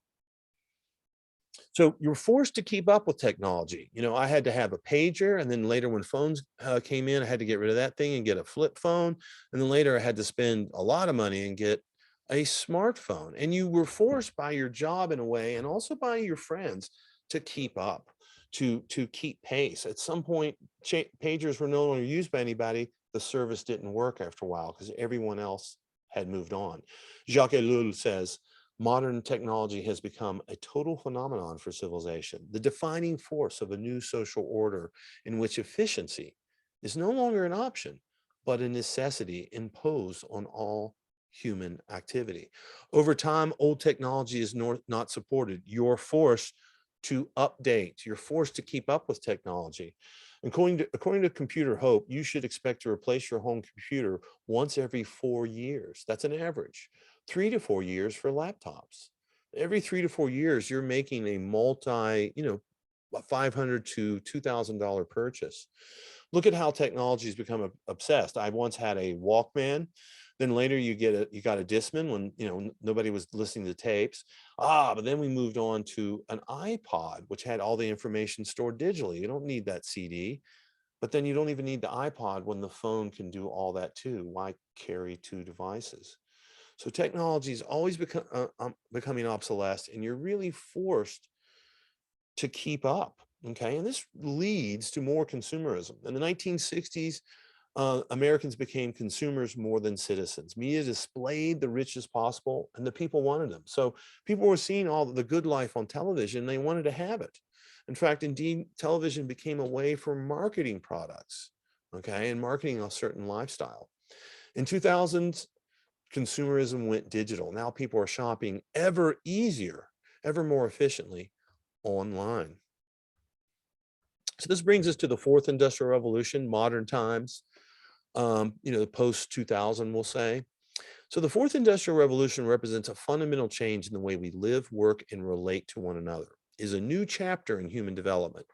A: So you're forced to keep up with technology. You know, I had to have a pager, and then later when phones came in, I had to get rid of that thing and get a flip phone. And then later I had to spend a lot of money and get a smartphone. And you were forced by your job in a way, and also by your friends, to keep up, to keep pace. At some point, pagers were no longer used by anybody. The service didn't work after a while because everyone else had moved on. Jacques Ellul says, modern technology has become a total phenomenon for civilization, the defining force of a new social order in which efficiency is no longer an option, but a necessity imposed on all human activity. Over time, old technology is not supported. You're forced to update. You're forced to keep up with technology. According to Computer Hope, you should expect to replace your home computer once every 4 years. That's an average. 3 to 4 years for laptops. Every 3 to 4 years, you're making a multi, $500 to $2,000 purchase. Look at how technology has become obsessed. I once had a Walkman. Then later you got a Discman when nobody was listening to tapes. But then we moved on to an iPod, which had all the information stored digitally. You don't need that CD, but then you don't even need the iPod when the phone can do all that too. Why carry 2 devices? So technology is always becoming obsolete, and you're really forced to keep up. Okay, and this leads to more consumerism. In the 1960s, Americans became consumers more than citizens. Media displayed the richest possible, and the people wanted them. So people were seeing all the good life on television, and they wanted to have it. In fact, indeed, television became a way for marketing products, okay, and marketing a certain lifestyle. In 2000s, consumerism went digital. Now people are shopping ever easier, ever more efficiently online. So this brings us to the fourth industrial revolution, modern times, the post 2000, we'll say. So the fourth industrial revolution represents a fundamental change in the way we live, work, and relate to one another. It is a new chapter in human development,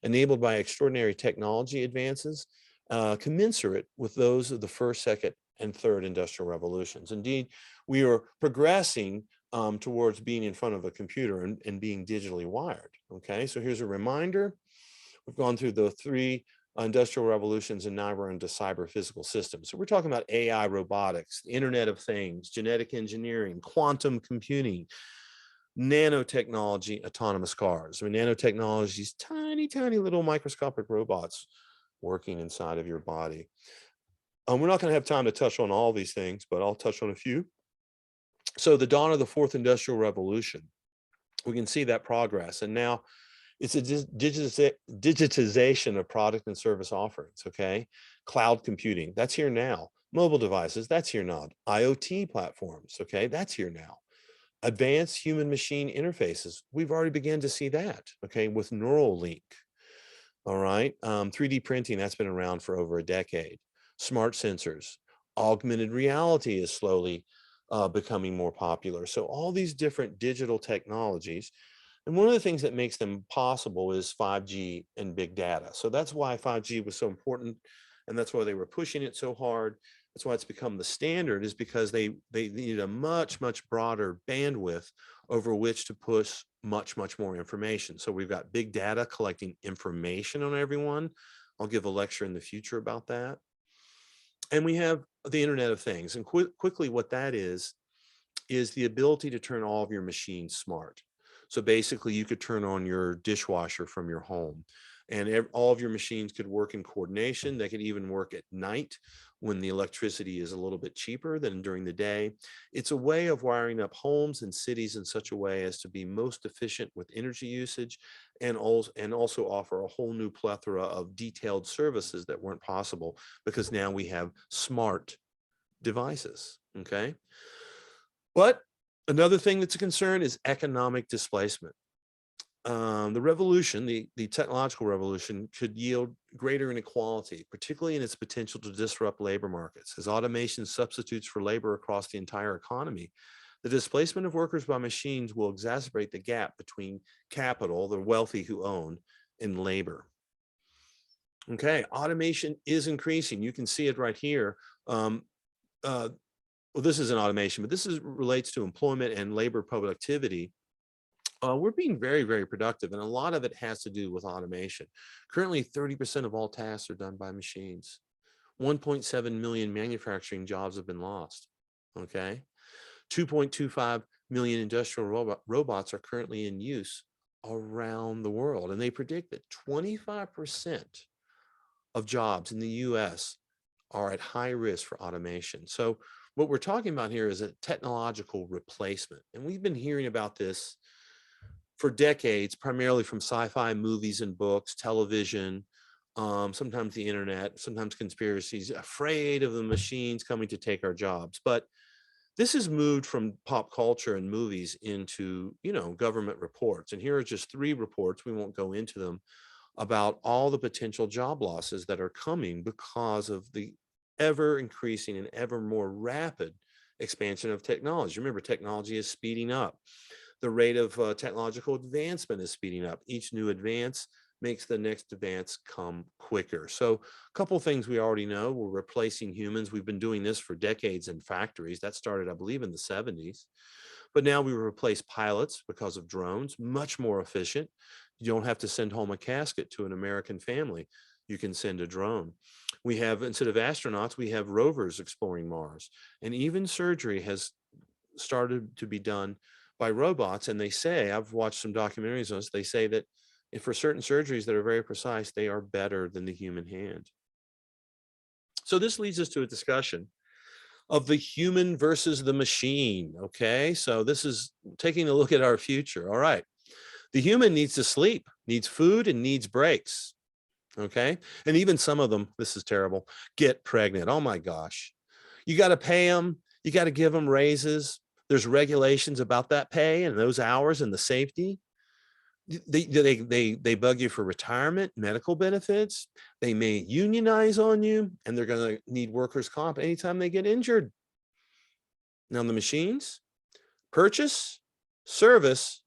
A: enabled by extraordinary technology advances, commensurate with those of the first, second, and third industrial revolutions. Indeed, we are progressing towards being in front of a computer and being digitally wired. Okay, so here's a reminder. We've gone through the 3 industrial revolutions, and now we're into cyber physical systems. So we're talking about AI, robotics, the Internet of Things, genetic engineering, quantum computing, nanotechnology, autonomous cars. I mean, nanotechnology is tiny, tiny little microscopic robots working inside of your body. We're not going to have time to touch on all these things, but I'll touch on a few. So the dawn of the fourth industrial revolution, we can see that progress. And now it's a digitization of product and service offerings, okay? Cloud computing, that's here now. Mobile devices, that's here now. IoT platforms, okay? That's here now. Advanced human-machine interfaces, we've already begun to see that, okay, with Neuralink. All right, 3D printing, that's been around for over a decade. Smart sensors, augmented reality is slowly becoming more popular. So all these different digital technologies, and one of the things that makes them possible is 5G and big data. So that's why 5G was so important, and that's why they were pushing it so hard. That's why it's become the standard, is because they needed a much broader bandwidth over which to push much more information. So we've got big data collecting information on everyone. I'll give a lecture in the future about that. And we have the Internet of Things. And quickly, what that is the ability to turn all of your machines smart. So basically, you could turn on your dishwasher from your home, and all of your machines could work in coordination. They could even work at night when the electricity is a little bit cheaper than during the day. It's a way of wiring up homes and cities in such a way as to be most efficient with energy usage, and also offer a whole new plethora of detailed services that weren't possible because now we have smart devices, okay? But another thing that's a concern is economic displacement. The revolution, the technological revolution, could yield greater inequality, particularly in its potential to disrupt labor markets. As automation substitutes for labor across the entire economy, the displacement of workers by machines will exacerbate the gap between capital, the wealthy who own, and labor. Okay, automation is increasing. You can see it right here. Well, this isn't automation, but this relates to employment and labor productivity. We're being very productive, and a lot of it has to do with automation. Currently, 30% of all tasks are done by machines. 1.7 million manufacturing jobs have been lost, okay? 2.25 million industrial robots are currently in use around the world, and they predict that 25% of jobs in the US are at high risk for automation. So what we're talking about here is a technological replacement. And we've been hearing about this for decades, primarily from sci-fi movies and books, television, sometimes the internet, sometimes conspiracies, afraid of the machines coming to take our jobs. But this has moved from pop culture and movies into, government reports. And here are just 3 reports, we won't go into them, about all the potential job losses that are coming because of the ever increasing and ever more rapid expansion of technology. Remember, technology is speeding up. The rate of technological advancement is speeding up. Each new advance makes the next advance come quicker. So a couple of things we already know: we're replacing humans. We've been doing this for decades in factories. That started, I believe, in the 70s. But now we replace pilots because of drones, much more efficient. You don't have to send home a casket to an American family. You can send a drone. We have, instead of astronauts, we have rovers exploring Mars. And even surgery has started to be done by robots. And they say, I've watched some documentaries on this, they say that if for certain surgeries that are very precise, they are better than the human hand. So this leads us to a discussion of the human versus the machine. Okay, so this is taking a look at our future. All right, the human needs to sleep, needs food, and needs breaks. Okay, and even some of them, this is terrible, get pregnant. Oh my gosh, you got to pay them, you got to give them raises. There's regulations about that pay and those hours and the safety. They bug you for retirement, medical benefits. They may unionize on you, and they're going to need workers' comp anytime they get injured. Now the machines: purchase, service,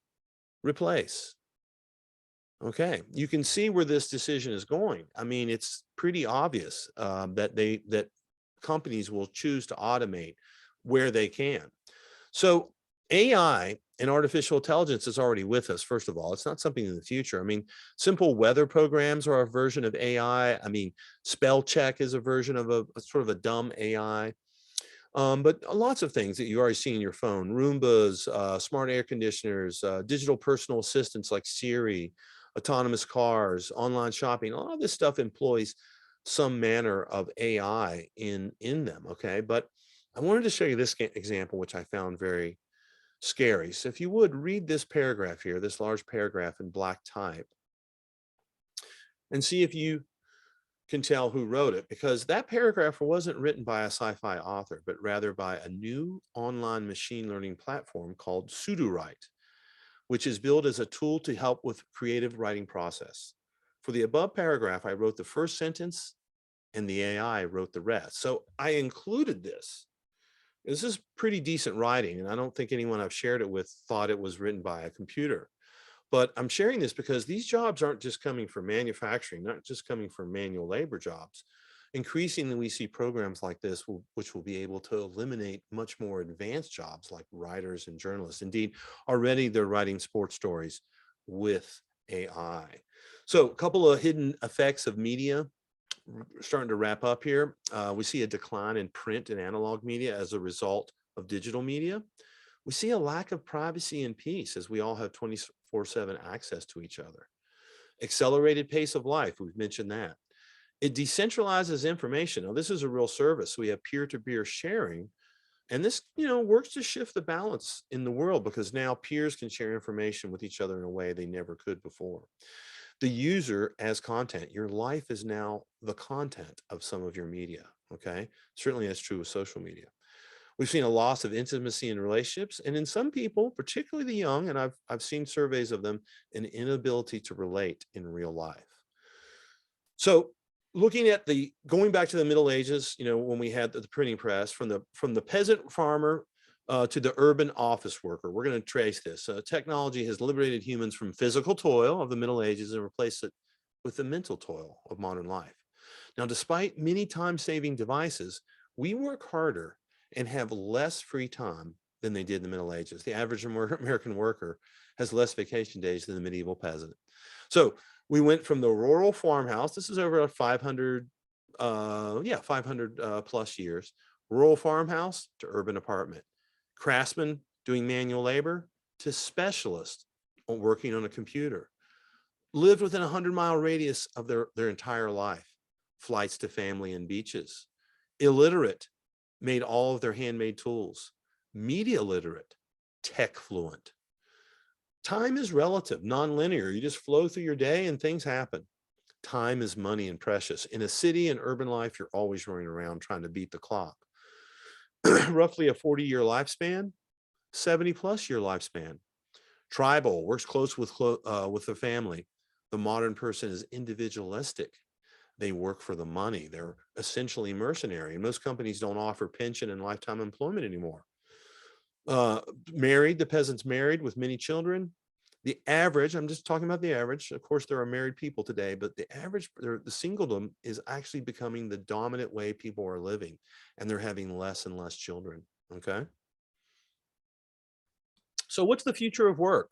A: replace. Okay, you can see where this decision is going. I mean, it's pretty obvious that companies will choose to automate where they can. So AI And artificial intelligence is already with us, first of all. It's not something in the future. I mean, simple weather programs are a version of AI. I mean, spell check is a version of a sort of a dumb AI. But lots of things that you already see in your phone: Roombas, smart air conditioners, digital personal assistants like Siri, autonomous cars, online shopping. A lot of this stuff employs some manner of AI in them. Okay, but I wanted to show you this example, which I found very scary. So if you would read this paragraph here, this large paragraph in black type, and see if you can tell who wrote it, because that paragraph wasn't written by a sci-fi author, but rather by a new online machine learning platform called Sudowrite, which is built as a tool to help with creative writing process. For the above paragraph, I wrote the first sentence and the AI wrote the rest. So I included this. This is pretty decent writing, and I don't think anyone I've shared it with thought it was written by a computer. But I'm sharing this because these jobs aren't just coming from manufacturing, not just coming from manual labor jobs. Increasingly, we see programs like this which will be able to eliminate much more advanced jobs like writers and journalists. Indeed, already they're writing sports stories with AI. So a couple of hidden effects of media. Starting to wrap up here. We see a decline in print and analog media as a result of digital media. We see a lack of privacy and peace as we all have 24/7 access to each other. Accelerated pace of life, we've mentioned that. It decentralizes information. Now, this is a real service. We have peer-to-peer sharing, and this, works to shift the balance in the world, because now peers can share information with each other in a way they never could before. The user as content. Your life is now the content of some of your media. Okay, certainly that's true with social media. We've seen a loss of intimacy in relationships, and in some people, particularly the young, and I've seen surveys of them, an inability to relate in real life. So looking at going back to the Middle Ages, when we had the printing press, from the peasant farmer to the urban office worker, we're going to trace this. Technology has liberated humans from physical toil of the Middle Ages and replaced it with the mental toil of modern life. Now, despite many time-saving devices, we work harder and have less free time than they did in the Middle Ages. The average American worker has less vacation days than the medieval peasant. So we went from the rural farmhouse. This is over 500, 500 plus years. Rural farmhouse to urban apartment. Craftsman doing manual labor to specialist working on a computer. Lived within a 100-mile radius of their entire life. Flights to family and beaches. Illiterate, made all of their handmade tools. Media literate, tech fluent. Time is relative, non-linear. You just flow through your day and things happen. Time is money and precious. In a city and urban life, you're always running around trying to beat the clock. Roughly a 40-year lifespan, 70-plus year lifespan. Tribal, works close with the family. The modern person is individualistic. They work for the money. They're essentially mercenary. And most companies don't offer pension and lifetime employment anymore. Married, the peasant's married with many children. The average, I'm just talking about the average. Of course, there are married people today, but the average, the singledom is actually becoming the dominant way people are living, and they're having less and less children. Okay. So what's the future of work?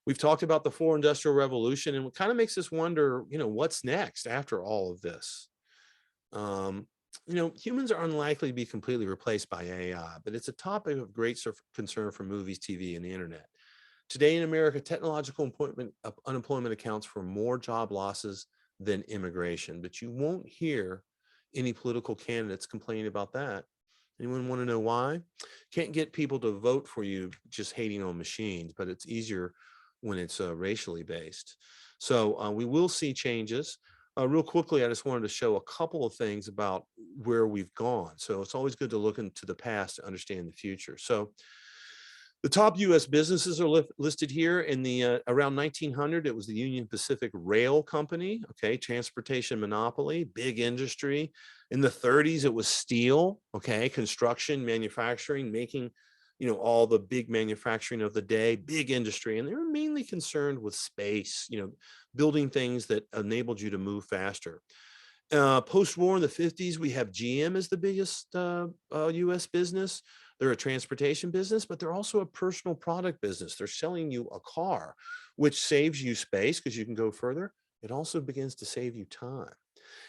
A: We've talked about the fourth industrial revolution, and it kind of makes us wonder, what's next after all of this? Humans are unlikely to be completely replaced by AI, but it's a topic of great concern for movies, TV, and the internet. Today in America, technological unemployment accounts for more job losses than immigration, but you won't hear any political candidates complaining about that. Anyone want to know why? Can't get people to vote for you just hating on machines, but it's easier when it's racially based. So we will see changes. Real quickly, I just wanted to show a couple of things about where we've gone. So it's always good to look into the past to understand the future. So the top U.S. businesses are listed here. In the around 1900, it was the Union Pacific Rail Company, okay, transportation monopoly, big industry. In the 30s, it was steel, okay, construction, manufacturing, making, all the big manufacturing of the day, big industry. And they were mainly concerned with space, building things that enabled you to move faster. Post-war in the 50s, we have GM as the biggest U.S. business. They're a transportation business, but they're also a personal product business. They're selling you a car, which saves you space because you can go further. It also begins to save you time.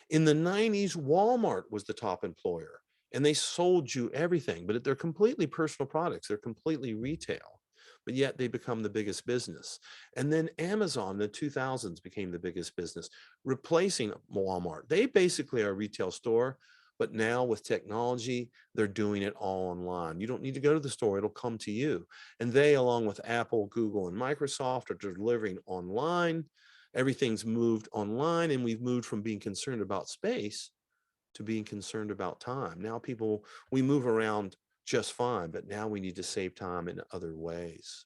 A: In the 90s, Walmart was the top employer, and they sold you everything, but they're completely personal products. They're completely retail, but yet they become the biggest business. And then Amazon in the 2000s became the biggest business, replacing Walmart. They basically are a retail store, but now with technology, they're doing it all online. You don't need to go to the store, it'll come to you. And they, along with Apple, Google, and Microsoft, are delivering online. Everything's moved online, and we've moved from being concerned about space to being concerned about time. Now we move around just fine, but now we need to save time in other ways.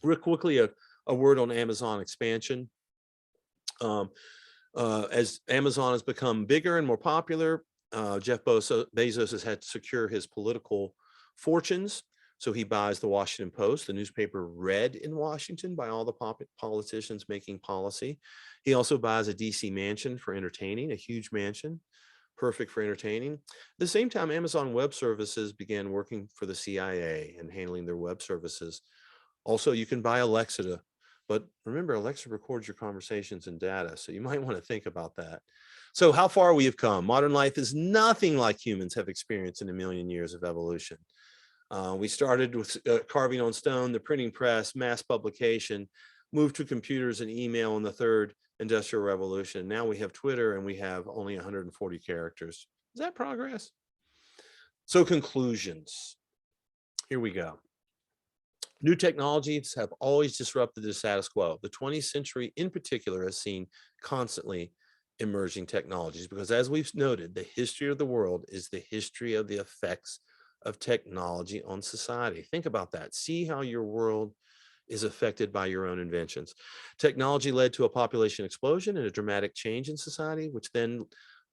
A: Real quickly, a word on Amazon expansion. As Amazon has become bigger and more popular, Jeff Bezos has had to secure his political fortunes. So he buys the Washington Post, the newspaper read in Washington by all the politicians making policy. He also buys a DC mansion for entertaining, a huge mansion, perfect for entertaining. At the same time, Amazon Web Services began working for the CIA and handling their web services. Also, you can buy Alexa, but remember, Alexa records your conversations and data, so you might want to think about that. So how far we have come. Modern life is nothing like humans have experienced in a million years of evolution. We started with carving on stone, the printing press, mass publication, moved to computers and email in the third industrial revolution. Now we have Twitter and we have only 140 characters. Is that progress? So conclusions. Here we go. New technologies have always disrupted the status quo. The 20th century in particular has seen constantly emerging technologies because, as we've noted, the history of the world is the history of the effects of technology on society. Think about that. See how your world is affected by your own inventions. Technology led to a population explosion and a dramatic change in society, which then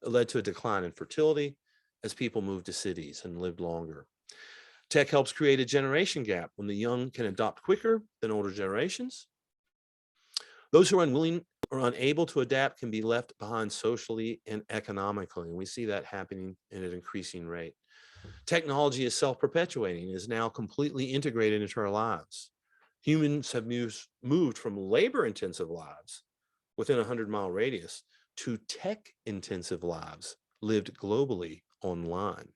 A: led to a decline in fertility as people moved to cities and lived longer. Tech helps create a generation gap when the young can adopt quicker than older generations. Those who are unwilling or unable to adapt can be left behind socially and economically. And we see that happening at an increasing rate. Technology is self-perpetuating, is now completely integrated into our lives. Humans have moved from labor-intensive lives within a 100-mile radius to tech-intensive lives lived globally online.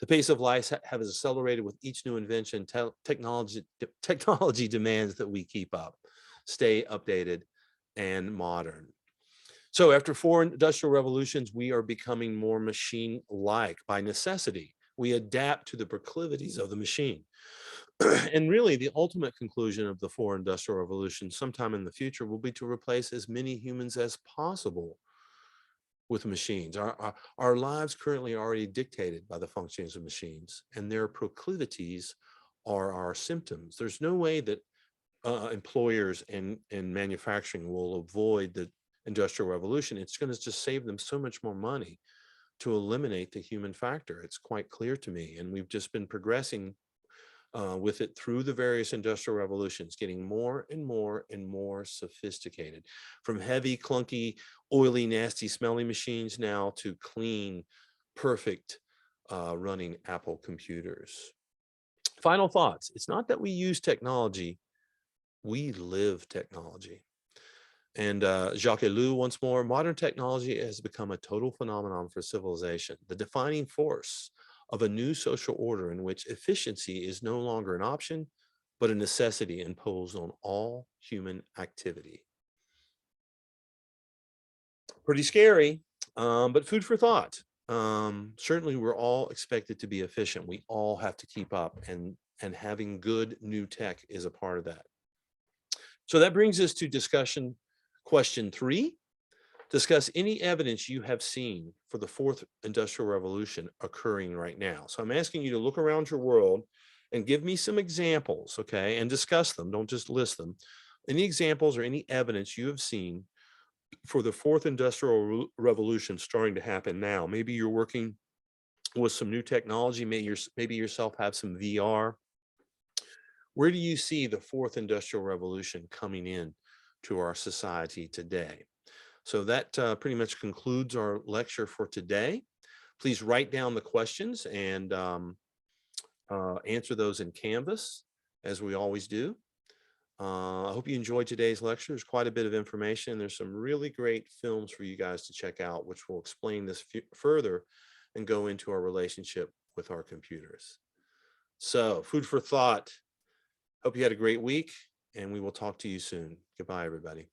A: The pace of life has accelerated with each new invention. Technology demands that we keep up, stay updated, and modern. So after 4 industrial revolutions, we are becoming more machine-like by necessity. We adapt to the proclivities of the machine. And really, the ultimate conclusion of the 4 industrial revolutions sometime in the future will be to replace as many humans as possible with machines. Our lives currently are already dictated by the functions of machines, and their proclivities are our symptoms. There's no way that employers and manufacturing will avoid the industrial revolution. It's going to just save them so much more money to eliminate the human factor. It's quite clear to me, and we've just been progressing with it through the various industrial revolutions, getting more and more and more sophisticated, from heavy, clunky, oily, nasty, smelly machines now to clean, perfect running Apple computers. Final thoughts. It's not that we use technology, we live technology. And Jacques Ellul once more, modern technology has become a total phenomenon for civilization, the defining force of a new social order in which efficiency is no longer an option, but a necessity imposed on all human activity. Pretty scary, but food for thought. Certainly we're all expected to be efficient. We all have to keep up, and having good new tech is a part of that. So that brings us to discussion question 3. Discuss any evidence you have seen for the 4th industrial revolution occurring right now. So I'm asking you to look around your world and give me some examples, okay, and discuss them. Don't just list them. Any examples or any evidence you have seen for the 4th industrial revolution starting to happen now. Maybe you're working with some new technology. Maybe yourself have some VR. Where do you see the 4th industrial revolution coming in to our society today? So that pretty much concludes our lecture for today. Please write down the questions and answer those in Canvas, as we always do. I hope you enjoyed today's lecture. There's quite a bit of information. There's some really great films for you guys to check out, which will explain this further and go into our relationship with our computers. So, food for thought. Hope you had a great week, and we will talk to you soon. Goodbye, everybody.